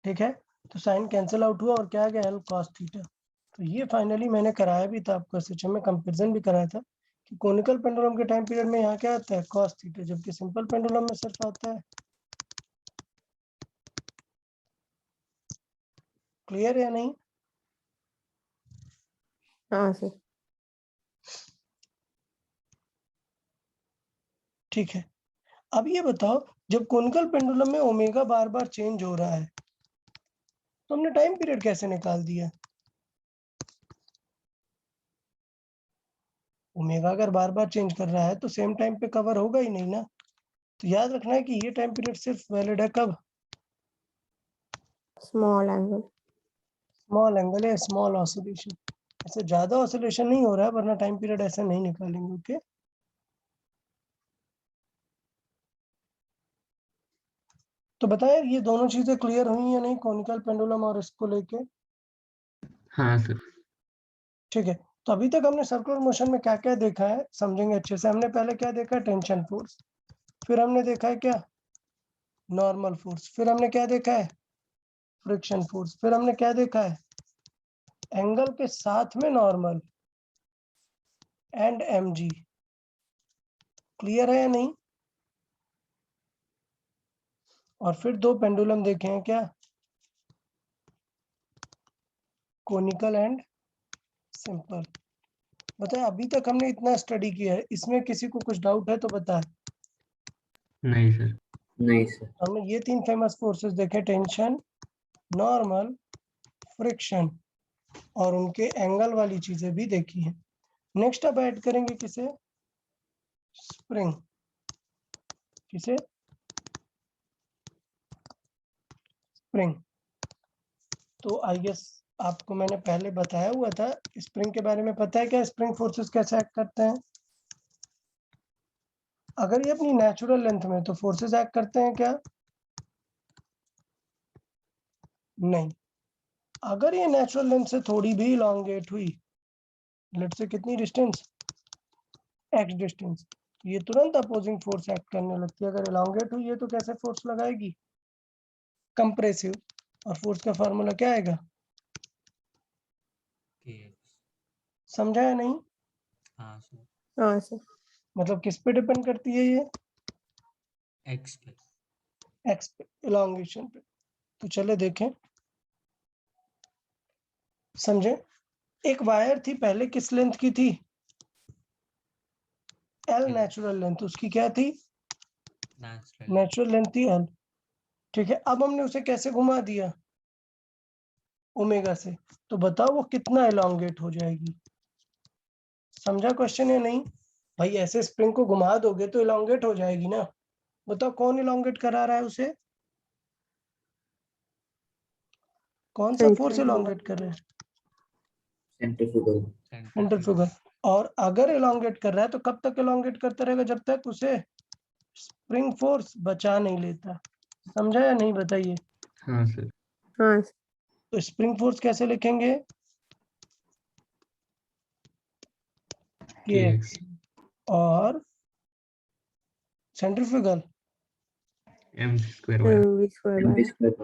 ठीक है, तो साइन कैंसिल आउट हुआ और क्या आ गया? L cos theta. तो ये फाइनली मैंने कराया भी था आपको एसएचएम में, कंपैरिजन भी कराया था कि कोनिकल पेंडुलम के टाइम पीरियड में यहाँ क्या आता है? कॉस थीटा, जबकि सिंपल पेंडुलम में सिर्फ आता है। क्लियर है या नहीं? हाँ सर। ठीक है, अब ये बताओ, जब कोनिकल पेंडुलम में ओमेगा बार बार चेंज हो रहा है, तो हमने टाइम पीरियड कैसे निकाल दिया? ओमेगा अगर बार बार चेंज कर रहा है तो सेम टाइम पे कवर होगा ही नहीं ना। तो याद रखना है कि ये टाइम पीरियड सिर्फ वैलिड है कब? Small angle. स्मॉल एंगल है, स्मॉल ऑसिलेशन। ऐसे ज्यादा ऑसिलेशन नहीं हो रहा है, वरना टाइम पीरियड ऐसे नहीं निकालेंगे। ओके, तो बताएं ये दोनों चीजें क्लियर हुई या नहीं, कोनिकल पेंडुलम और इसको लेके? हाँ सर। ठीक है, तो अभी तक हमने सर्कुलर मोशन में क्या क्या देखा है समझेंगे अच्छे से। हमने पहले क्या देखा है? Tension force. फिर हमने देखा है क्या? Normal force. फिर हमने क्या देखा है? Friction force. फिर हमने क्या देखा है? एंगल के साथ में नॉर्मल एंड mg। क्लियर है या नहीं? और फिर दो पेंडुलम देखे हैं क्या? Conical and simple. बताए अभी तक हमने इतना स्टडी किया है, इसमें किसी को कुछ डाउट है तो बताए। नहीं सर। नहीं सर। हमने ये तीन फेमस फोर्सेस देखे, टेंशन, नॉर्मल, फ्रिक्शन, और उनके एंगल वाली चीजें भी देखी हैं। नेक्स्ट अब ऐड करेंगे किसे? स्प्रिंग। किसे? स्प्रिंग। तो आई गेस आपको मैंने पहले बताया हुआ था स्प्रिंग के बारे में। पता है क्या स्प्रिंग फोर्सेस कैसे एक्ट करते हैं? अगर ये अपनी नेचुरल लेंथ में, तो फोर्सेस एक्ट करते हैं क्या? नहीं। अगर ये नेचुरल लेंथ से थोड़ी भी इलॉन्गेट हुई, लेट से कितनी डिस्टेंस? x डिस्टेंस, तो ये तुरंत अपोजिंग फोर्स एक्ट करने लगती है। अगर इलॉन्गेट हुई है तो कैसे फोर्स लगाएगी? कंप्रेसिव, और फोर्स का फार्मूला क्या आएगा, KX। समझा या नहीं? हाँ सर। हाँ सर। मतलब किस पे डिपेंड करती है ये, X पे। एक्स पे, इलॉन्गेशन पे। तो चले देखें, समझे। एक वायर थी पहले, किस लेंथ की थी, एल L। नेचुरल लेंथ, उसकी क्या थी, नेचुरल। नेचुरल लेंथ थी एल। ठीक है, अब हमने उसे कैसे घुमा दिया, ओमेगा से, तो बताओ वो कितना एलोंगेट हो जाएगी। समझा क्वेश्चन या नहीं? भाई ऐसे स्प्रिंग को घुमा दोगे तो एलोंगेट हो जाएगी ना। बताओ कौन एलोंगेट करा रहा है उसे, कौन सा फोर्स एलोंगेट कर रहा है, सेंट्रीफ्यूगल। सेंट्रीफ्यूगल। और अगर एलोंगेट कर रहा है तो कब तक एलोंगेट करता रहेगा, जब तक उसे स्प्रिंग फोर्स बचा नहीं लेता। समझा या नहीं, बताइए। हाँ सर। हाँ सर। तो स्प्रिंग फोर्स कैसे लिखेंगे, KX और centrifugal mc² V square M by square.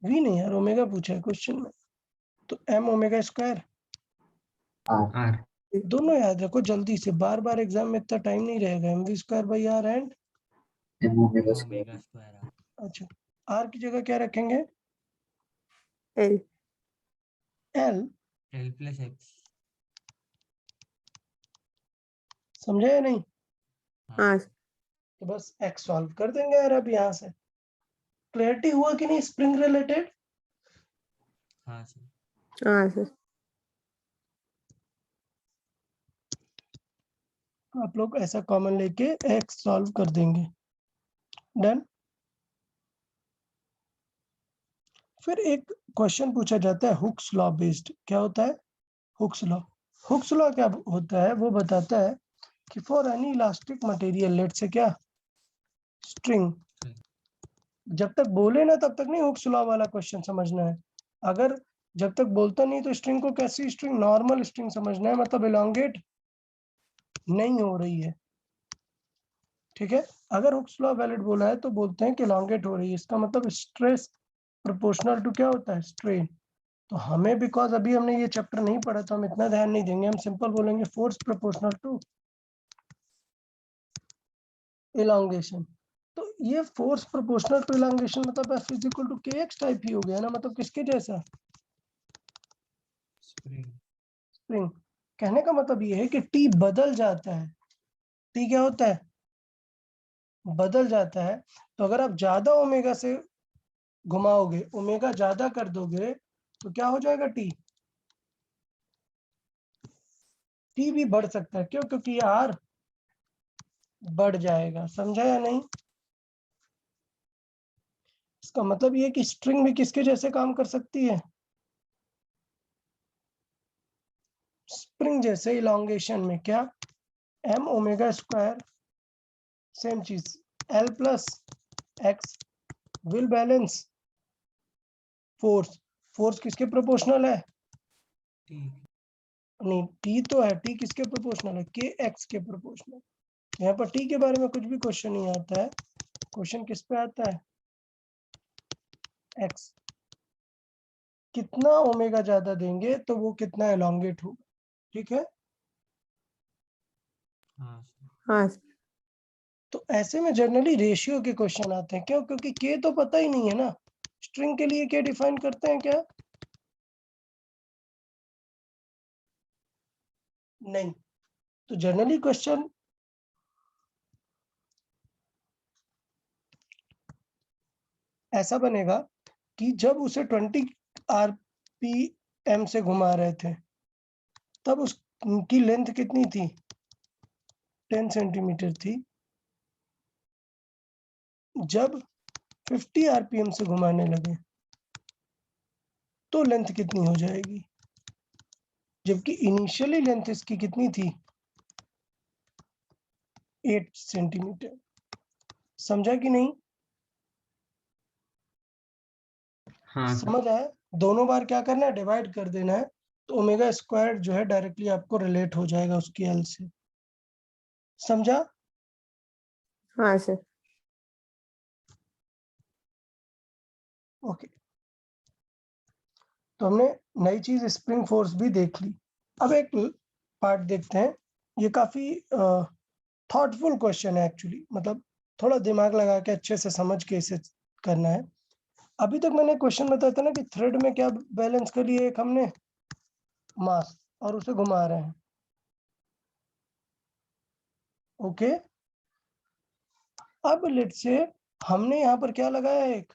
V नहीं यार, ओमेगा पूछा है क्वेश्चन में, तो M omega square. R. R। दोनों याद रखो जल्दी से, बार बार एग्जाम में इतना टाइम नहीं रहेगा। M V square by R and, M omega omega square. Square. अच्छा, आर की जगह क्या रखेंगे, L। L. L plus X। समझा या नहीं? हाँ सर। तो बस एक्स सॉल्व कर देंगे यार अब यहाँ से। क्लैरिटी हुआ कि नहीं स्प्रिंग रिलेटेड? हाँ सर। हाँ सर। आप लोग ऐसा कॉमन लेके एक्स सॉल्व कर देंगे, डन। फिर एक क्वेश्चन पूछा जाता है हुक्स लॉ बेस्ड, क्या होता है, हुक्स लॉ। हुक्स लॉ क्या होता है, वो बताता है कि for any elastic material, let's say क्या, स्ट्रिंग, जब तक बोले ना तब तक नहीं हुक्स लॉ वाला क्वेश्चन समझना है। अगर जब तक बोलता नहीं तो स्ट्रिंग को कैसी स्ट्रिंग, नॉर्मल स्ट्रिंग समझना है, मतलब एलोंगेट नहीं हो रही है। ठीक है, अगर हुक्स लॉ वैलिड बोला है तो बोलते हैं कि एलोंगेट हो रही है, इसका मतलब स्ट्रेस प्रोपोर्शनल टू क्या होता है, स्ट्रेन। तो हमें, बिकॉज अभी हमने ये चैप्टर नहीं पढ़ा तो हम इतना ध्यान नहीं देंगे, हम सिंपल बोलेंगे फोर्स प्रोपोर्शनल टू एलोंगेशन। तो ये फोर्स प्रोपोर्शनल टू एलोंगेशन मतलब F is equal to KX type ही हो गया ना, मतलब किसके जैसा, स्प्रिंग। स्प्रिंग। कहने का मतलब ये है कि T बदल जाता है, T क्या होता है, बदल जाता है। तो अगर आप ज्यादा ओमेगा से घुमाओगे, ओमेगा ज्यादा कर दोगे तो क्या हो जाएगा, टी भी बढ़ सकता है। क्यों, क्योंकि आर बढ़ जाएगा। समझा या नहीं? इसका मतलब ये कि स्ट्रिंग भी किसके जैसे काम कर सकती है, स्प्रिंग जैसे। इलॉन्गेशन में क्या, एम ओमेगा स्क्वायर, सेम चीज, L plus x will balance force. Force किसके प्रोपोर्शनल है, ठीक। नहीं टी तो है, टी किसके प्रोपोर्शनल है, के एक्स के प्रोपोर्शनल। यहाँ पर टी के बारे में कुछ भी क्वेश्चन नहीं आता है, क्वेश्चन किस पे आता है, एक्स। कितना ओमेगा ज्यादा देंगे तो वो कितना एलोंगेट होगा। ठीक है, हाँ सर। हाँ सर। तो ऐसे में जनरली रेशियो के क्वेश्चन आते हैं। क्यों, क्योंकि के तो पता ही नहीं है ना, स्ट्रिंग के लिए के डिफाइन करते हैं क्या, नहीं। तो जनरली क्वेश्चन ऐसा बनेगा कि जब उसे 20 RPM से घुमा रहे थे तब उसकी लेंथ कितनी थी, 10 सेंटीमीटर थी। जब 50 RPM से घुमाने लगे तो लेंथ कितनी हो जाएगी, जबकि इनिशियली लेंथ इसकी कितनी थी, 8 सेंटीमीटर। समझा कि नहीं? हाँ सर। समझ आया? दोनों बार क्या करना है, डिवाइड कर देना है, तो ओमेगा स्क्वायर जो है डायरेक्टली आपको रिलेट हो जाएगा उसकी एल से। समझा? हाँ सर। ओके, तो हमने नई चीज स्प्रिंग फोर्स भी देख ली। अब एक पार्ट देखते हैं, ये काफी थॉटफुल क्वेश्चन है एक्चुअली, मतलब थोड़ा दिमाग लगा के अच्छे से समझ के इसे करना है। अभी तक मैंने क्वेश्चन बताया था ना कि थ्रेड में क्या बैलेंस कर लिए, एक हमने मास और उसे घुमा रहे हैं। ओके, अब लेट्स से हमने यहाँ पर क्या लगाया, एक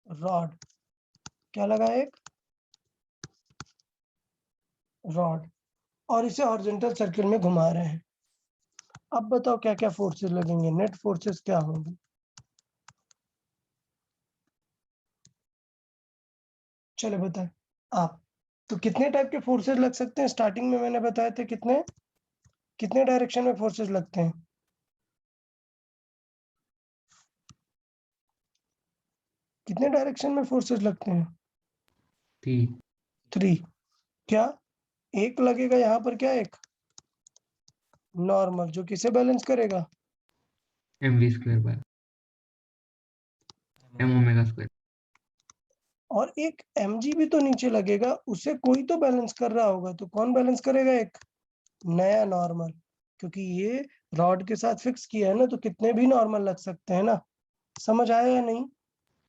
रॉड, क्या लगाया, एक रॉड, और इसे हॉरिजॉन्टल सर्किल में घुमा रहे हैं। अब बताओ क्या क्या फोर्सेस लगेंगे, नेट फोर्सेस क्या होंगी? चलो बताएं आप। तो कितने टाइप के फोर्सेस लग सकते हैं? स्टार्टिंग में मैंने बताए थे कितने कितने डायरेक्शन में फोर्सेस लगते हैं? कितने डायरेक्शन में फोर्सेस लगते हैं? 3। क्या एक लगेगा यहाँ पर, क्या एक नॉर्मल, जो किसे बैलेंस करेगा? mv square by m omega square. और एक mg भी तो नीचे लगेगा, उसे कोई तो बैलेंस कर रहा होगा, तो कौन बैलेंस करेगा? एक नया नॉर्मल, क्योंकि ये रॉड के साथ फिक्स किया है ना, तो कितने भी नॉर्मल लग सकते हैं ना। समझ आया या नहीं?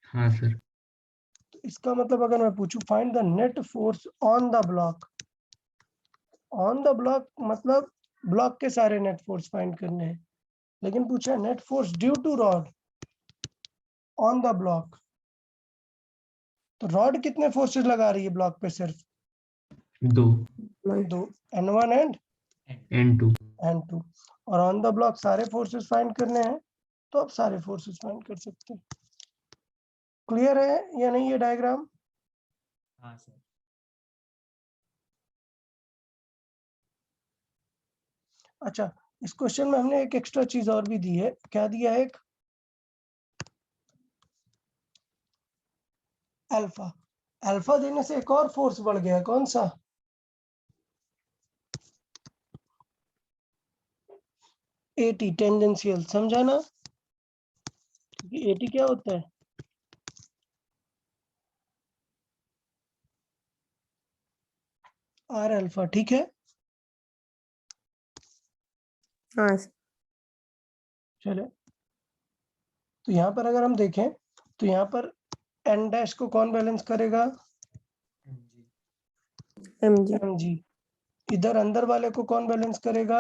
हाँ सर। तो इसका मतलब अगर मैं पूछूं find the net force on the block, on the block मतलब ब्लॉक के सारे नेट फोर्स फाइंड करने हैं, लेकिन पूछा net force due to rod on the block, तो रॉड कितने फोर्सेस लगा रही है ब्लॉक पे? सिर्फ 2 दो, N1 एंड n2। N2। और ऑन द ब्लॉक सारे फोर्सेस फाइंड करने हैं, तो आप सारे फोर्सेस फाइंड कर सकते हैं। क्लियर है या नहीं ये डायग्राम? हाँ सर। अच्छा, इस क्वेश्चन में हमने एक एक्स्ट्रा चीज और भी दी है। क्या दिया है? एक अल्फा। अल्फा देने से एक और फोर्स बढ़ गया, कौन सा? एटी, टेंजेंशियल, समझा ना? क्योंकि एटी क्या होता है? आर अल्फा, ठीक है। हाँ सर। चले, तो यहाँ पर अगर हम देखें तो यहाँ पर एन डैश को कौन बैलेंस करेगा? mg mg mg। इधर अंदर वाले को कौन बैलेंस करेगा?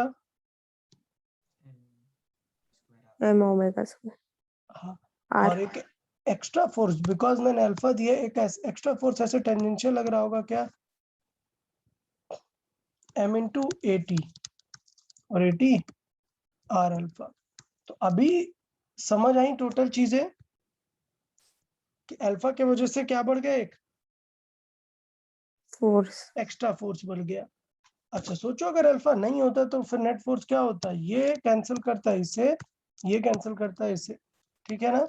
m ओमेगा स्क्वायर हाँ, r और एक एक्स्ट्रा फोर्स, बिकॉज मैंने अल्फा दिया, एक एक्स्ट्रा फोर्स ऐसे टेंजेंशियल लग रहा होगा, क्या? m इंटू एटी, और एटी आर अल्फा। तो अभी समझ आई टोटल चीजें कि अल्फा के वजह से क्या बढ़ गया, एक फोर्स एक्स्ट्रा फोर्स बढ़ गया। अच्छा सोचो, अगर अल्फा नहीं होता तो फिर नेट फोर्स क्या होता? ये कैंसिल करता है इससे, ये कैंसिल करता है इससे, ठीक है ना?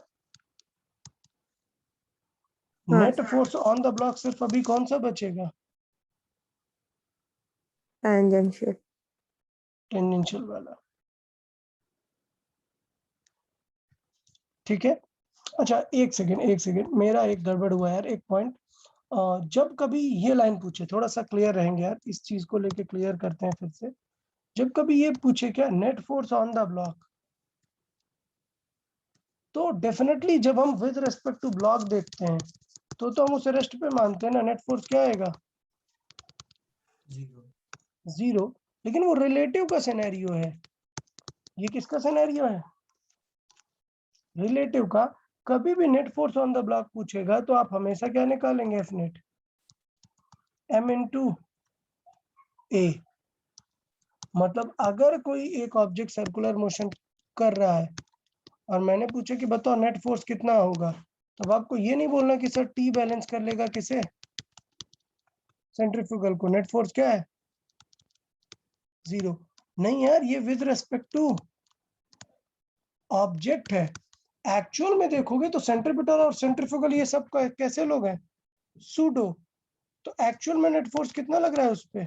हाँ net force on the block सिर्फ अभी कौन सा बचेगा? टेंजेंशियल टेंजेंशियल वाला, ठीक है। अच्छा एक सेकेंड, मेरा एक गड़बड़ हुआ यार, एक पॉइंट। जब कभी ये लाइन पूछे, थोड़ा सा क्लियर रहेंगे यार, इस चीज को लेके क्लियर करते हैं फिर से। जब कभी ये पूछे क्या net force on the block, तो डेफिनेटली जब हम विद रेस्पेक्ट टू ब्लॉक देखते हैं तो हम उसे रेस्ट पे मानते हैं ना। नेट फोर्स क्या आएगा? 0। लेकिन वो रिलेटिव का सिनेरियो है, ये किसका सिनेरियो है? रिलेटिव का। कभी भी net force on the block पूछेगा तो आप हमेशा क्या निकालेंगे? एफ नेट, m इंटू ए। मतलब अगर कोई एक ऑब्जेक्ट सर्कुलर मोशन कर रहा है और मैंने पूछा कि बताओ नेट फोर्स कितना होगा, तब आपको ये नहीं बोलना कि सर टी बैलेंस कर लेगा किसे? सेंट्रीफ्यूगल को। नेट फोर्स क्या है? 0। नहीं यार, ये विद रेस्पेक्ट टू ऑब्जेक्ट है। एक्चुअल में देखोगे तो सेंट्रीपिटल और सेंट्रीफ्यूगल ये सब कैसे लोग हैं? सूडो। तो एक्चुअल में नेट फोर्स कितना लग रहा है उस पे?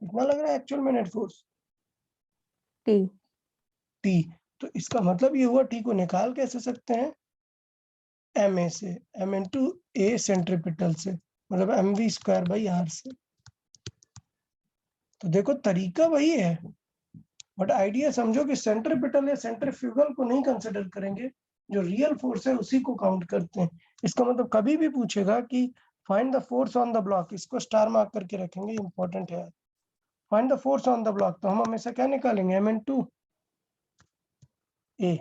कितना लग रहा है एक्चुअल में नेट फोर्स? t T. तो इसका मतलब ये हुआ टी को निकाल कैसे सकते हैं, एम ए से, एम इंटू ए सेंट्रीपिटल से, मतलब M V square by R से। तो देखो तरीका वही है, बट आइडिया समझो कि सेंट्रीपिटल या सेंट्रीफ्यूगल को नहीं कंसिडर करेंगे, जो रियल फोर्स है उसी को काउंट करते हैं। इसका मतलब कभी भी पूछेगा कि find the force on the block, इसको स्टार मार्क करके रखेंगे, इंपॉर्टेंट है। Find the force on the block, तो हम हमेशा क्या निकालेंगे, एम इंटू ए,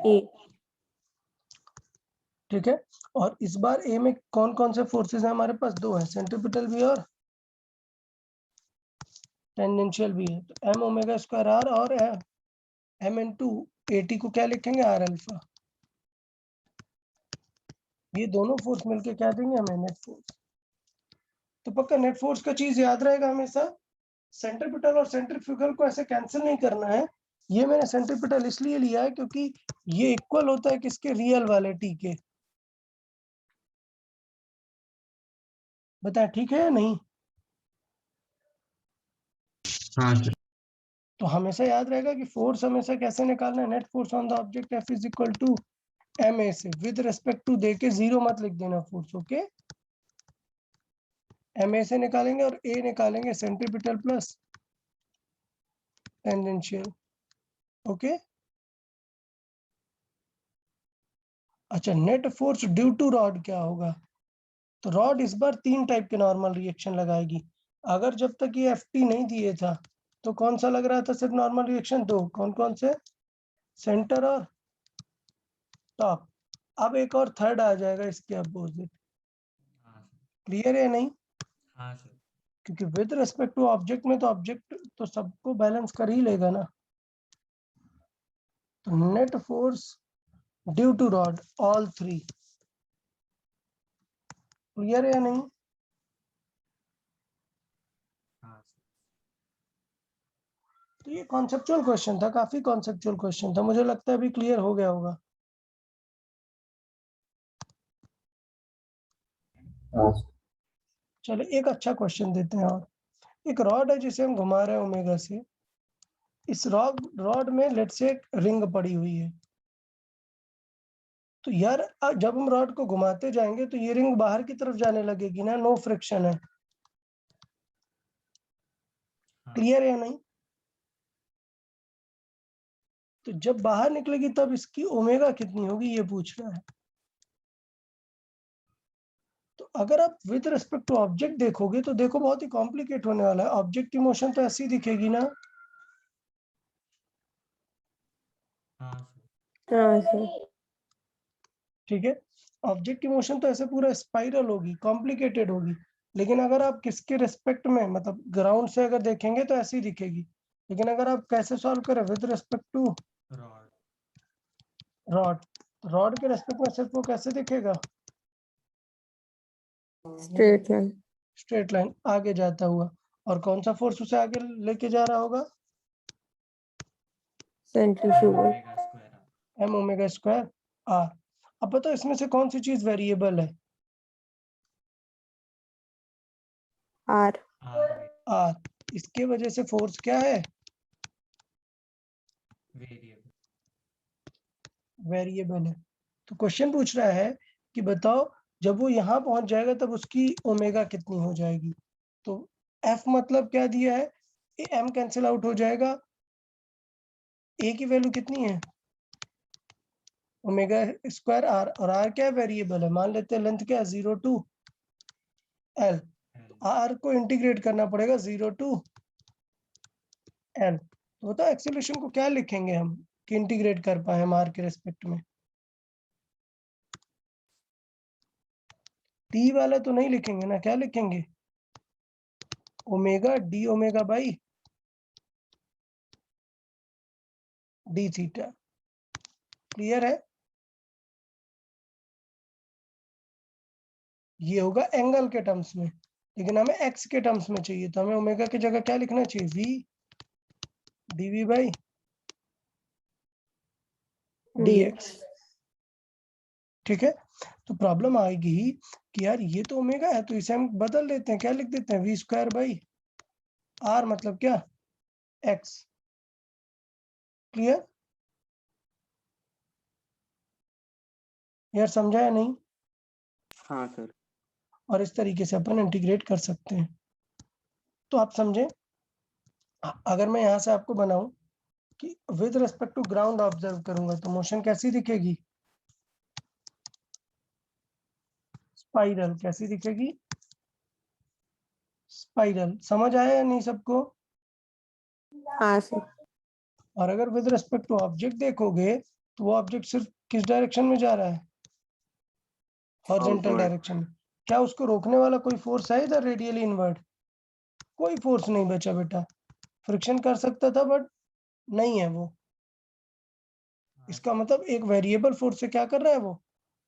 ठीक है। और इस बार ए में कौन कौन से फोर्सेस हैं हमारे पास, दो है, सेंट्रीपिटल भी और टेंजेंशियल भी है। तो एम ओमेगा स्क्वायर आर और एम इंटू ए टी को क्या लिखेंगे, आर अल्फा। ये दोनों फोर्स मिलके क्या देंगे हमें, नेट फोर्स। तो पक्का नेट फोर्स का चीज याद रहेगा हमेशा, सेंट्रीपिटल और सेंट्रीफ्यूगल को ऐसे कैंसिल नहीं करना है। ये मैंने सेंट्रीपिटल इसलिए लिया है क्योंकि ये इक्वल होता है किसके, रियल वाले टी के। बताए ठीक है या नहीं। हाँ सर। तो हमेशा याद रहेगा कि फोर्स हमेशा कैसे निकालना है, net force on the object F is equal to M A से, विद रेस्पेक्ट टू दे के जीरो मत लिख देना फोर्स, ओके। एम ए से निकालेंगे और ए निकालेंगे सेंट्रीपिटल प्लस टेंजेंशियल, ओके। अच्छा, net force due to rod क्या होगा, तो रॉड इस बार 3 टाइप के नॉर्मल रिएक्शन लगाएगी। अगर जब तक ये एफ टी नहीं दिए था तो कौन सा लग रहा था, सिर्फ नॉर्मल रिएक्शन, दो, कौन कौन से, सेंटर और टॉप। अब एक और थर्ड आ जाएगा इसके अपोजिट, हाँ सर। क्लियर है नहीं। हाँ सर। क्योंकि विद रिस्पेक्ट टू ऑब्जेक्ट में तो ऑब्जेक्ट तो सबको बैलेंस कर ही लेगा ना। तो net force due to rod, all three, clear है या नहीं। हाँ सर। तो ये कॉन्सेप्चुअल क्वेश्चन था, काफी कॉन्सेप्चुअल क्वेश्चन था, मुझे लगता है अभी क्लियर हो गया होगा। हाँ चलो एक अच्छा क्वेश्चन देते हैं और, एक रॉड है जिसे हम घुमा रहे हैं ओमेगा से, इस रॉड में लेट से एक रिंग पड़ी हुई है। तो यार जब हम रॉड को घुमाते जाएंगे तो ये रिंग बाहर की तरफ जाने लगेगी ना, नो फ्रिक्शन है, हाँ क्लियर है या नहीं। तो जब बाहर निकलेगी तब इसकी ओमेगा कितनी होगी, ये पूछ रहा है। तो अगर आप विद रिस्पेक्ट टू ऑब्जेक्ट देखोगे तो देखो बहुत ही कॉम्प्लिकेट होने वाला है। ऑब्जेक्ट की मोशन तो ऐसी दिखेगी ना, हाँ सर। हाँ सर। ठीक है। ऑब्जेक्ट की मोशन तो ऐसे पूरा स्पाइरल होगी, कॉम्प्लिकेटेड होगी। लेकिन अगर आप किसके रिस्पेक्ट में, मतलब ग्राउंड से अगर देखेंगे तो ऐसी दिखेगी। लेकिन अगर आप कैसे सॉल्व करें, with respect to rod. Rod, rod के रिस्पेक्ट में सिर्फ वो कैसे दिखेगा, स्ट्रेट लाइन। स्ट्रेट लाइन आगे जाता हुआ। और कौन सा फोर्स उसे आगे लेके जा रहा होगा, centrifugal. Omega square R. M omega square R. अब बताओ इसमें से कौन सी चीज वेरिएबल है, आर। Are are. इसके वजह से फोर्स क्या है, वेरिएबल। वेरिएबल है। तो क्वेश्चन पूछ रहा है कि बताओ जब वो यहाँ पहुंच जाएगा तब उसकी ओमेगा कितनी हो जाएगी। तो एफ मतलब क्या दिया है, एम कैंसिल आउट हो जाएगा, ए की वैल्यू कितनी है, ओमेगा स्क्वायर आर, और आर क्या वेरिएबल है, मान लेते हैं लेंथ क्या है, 0 टू एल। आर को इंटीग्रेट करना पड़ेगा 0 टू एल। तो बताओ एक्सेलरेशन को क्या लिखेंगे हम कि इंटीग्रेट कर पाए हम आर के रेस्पेक्ट में। टी वाला तो नहीं लिखेंगे ना, क्या लिखेंगे, omega D omega by D theta, clear है। ये होगा एंगल के टर्म्स में, लेकिन हमें एक्स के टर्म्स में चाहिए, तो हमें ओमेगा की जगह क्या लिखना चाहिए, वी डीवी बाई dx, ठीक है। तो प्रॉब्लम आएगी कि यार ये तो ओमेगा है, तो इसे हम बदल देते हैं, क्या लिख देते हैं, वी स्क्वायर बाई आर, मतलब क्या, एक्स, क्लियर। यार समझा या नहीं? हाँ सर। और इस तरीके से अपन इंटीग्रेट कर सकते हैं। तो आप समझे, अगर मैं यहाँ से आपको बनाऊं कि with respect to ground observe करूंगा तो मोशन कैसी दिखेगी? स्पाइरल। कैसी दिखेगी? स्पाइरल। समझ आया या नहीं सबको? हाँ सर। और अगर विद रिस्पेक्ट टू ऑब्जेक्ट देखोगे तो वो ऑब्जेक्ट सिर्फ किस डायरेक्शन में जा रहा है? Horizontal Outward. डायरेक्शन में। क्या उसको रोकने वाला कोई फोर्स है इधर रेडियली इनवर्ड? कोई फोर्स नहीं बचा बेटा। फ्रिक्शन कर सकता था बट नहीं है वो। इसका मतलब एक वेरिएबल फोर्स से क्या कर रहा है वो?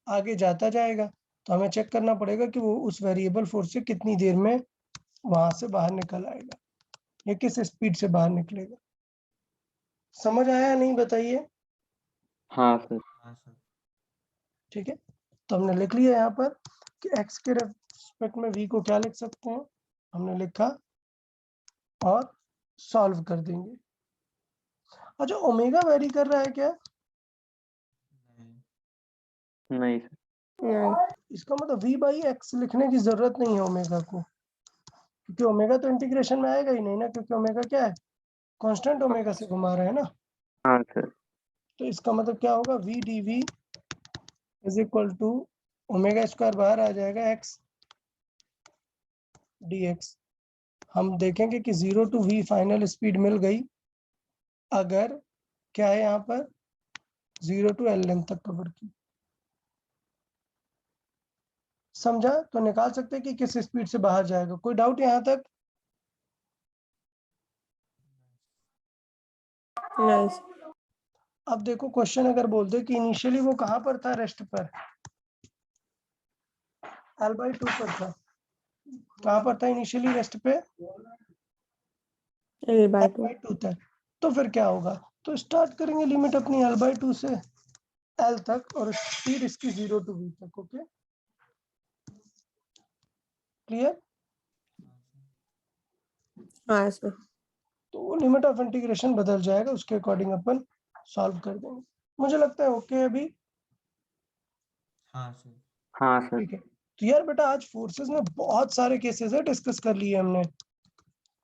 आगे जाता जाएगा। तो हमें चेक करना पड़ेगा कि वो उस वेरिएबल फोर्स से कितनी देर में वहां से बाहर निकल आएगा या किस स्पीड से बाहर निकलेगा। समझ आया नहीं बताइए? हाँ सर। हाँ सर। ठीक है, तो हमने लिख लिया यहाँ पर कि x के रेस्पेक्ट में v को क्या लिख सकते हैं, हमने लिखा और सॉल्व कर देंगे। अच्छा, ओमेगा वेरी कर रहा है क्या? नहीं। नहीं सर। नहीं। इसका मतलब v बाई एक्स लिखने की जरूरत नहीं है ओमेगा को, क्योंकि ओमेगा तो इंटीग्रेशन में आएगा ही नहीं ना, क्योंकि ओमेगा क्या है? कांस्टेंट ओमेगा से घुमा रहा है ना। हाँ सर। तो इसका मतलब क्या होगा? v dv is equal to omega square बाहर आ जाएगा x dx। हम देखेंगे कि 0 टू v फाइनल स्पीड मिल गई अगर क्या है यहाँ पर 0 टू l लेंथ तक कवर की। समझा? तो निकाल सकते हैं कि किस स्पीड से बाहर जाएगा। कोई डाउट यहाँ तक? नहीं सर। अब देखो क्वेश्चन अगर बोल दे कि इनिशियली वो कहाँ पर था? रेस्ट पर, L/2 पर था। कहाँ पर था इनिशियली? रेस्ट पे L/2। L/2 था। तो फिर क्या होगा? तो स्टार्ट करेंगे लिमिट अपनी L/2 से L तक और स्पीड इसकी 0 टू v तक। Okay, clear? हाँ सर। तो वो लिमिट ऑफ इंटीग्रेशन बदल जाएगा, उसके अकॉर्डिंग अपन सॉल्व कर देंगे। मुझे लगता है ओके अभी। हाँ सर। हाँ सर। ठीक है, तो यार बेटा आज फोर्सेस में बहुत सारे केसेस है डिस्कस कर लिए हमने।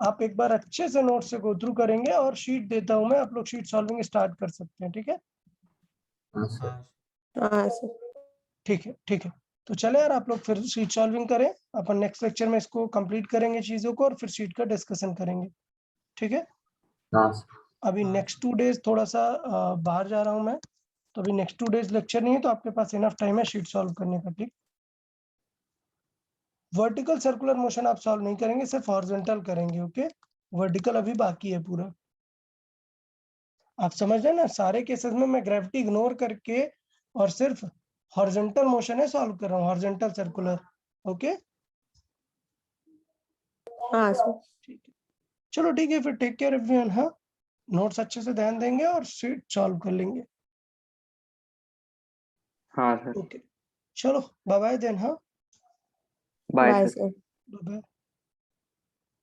आप एक बार अच्छे से नोट से गो थ्रू करेंगे और शीट देता हूं मैं, आप लोग शीट सॉल्विंग स्टार्ट कर सकते हैं। ठीक है? हाँ सर। हाँ हाँ सर। ठीक है, ठीक है। तो चले यार, आप लोग फिर शीट सॉल्विंग करें। अपन नेक्स्ट लेक्चर में इसको कंप्लीट करेंगे चीजों को और फिर शीट का डिस्कशन करेंगे। ठीक है? हाँ सर। अभी हाँ नेक्स्ट 2 डेज थोड़ा सा बाहर जा रहा हूं मैं, तो अभी नेक्स्ट 2 डेज लेक्चर नहीं है, तो आपके पास इनफ टाइम है शीट सॉल्व करने का। ठीक, वर्टिकल सर्कुलर मोशन आप सॉल्व नहीं करेंगे, सिर्फ हॉरिजॉन्टल करेंगे। ओके, वर्टिकल अभी बाकी है पूरा। आप समझ रहे हैं ना? सारे केसेस में मैं ग्रेविटी इग्नोर करके और सिर्फ हॉरिजॉन्टल मोशन है सॉल्व कर रहा हूँ, हॉरिजॉन्टल सर्कुलर। ओके, हाँ सर। ठीक है, चलो ठीक है फिर। Take care everyone. हाँ, नोट्स अच्छे से ध्यान देंगे और शीट सॉल्व कर लेंगे। हाँ सर। ओके, चलो बाय बाय देन। हाँ, bye bye sir. Sir. Bye bye.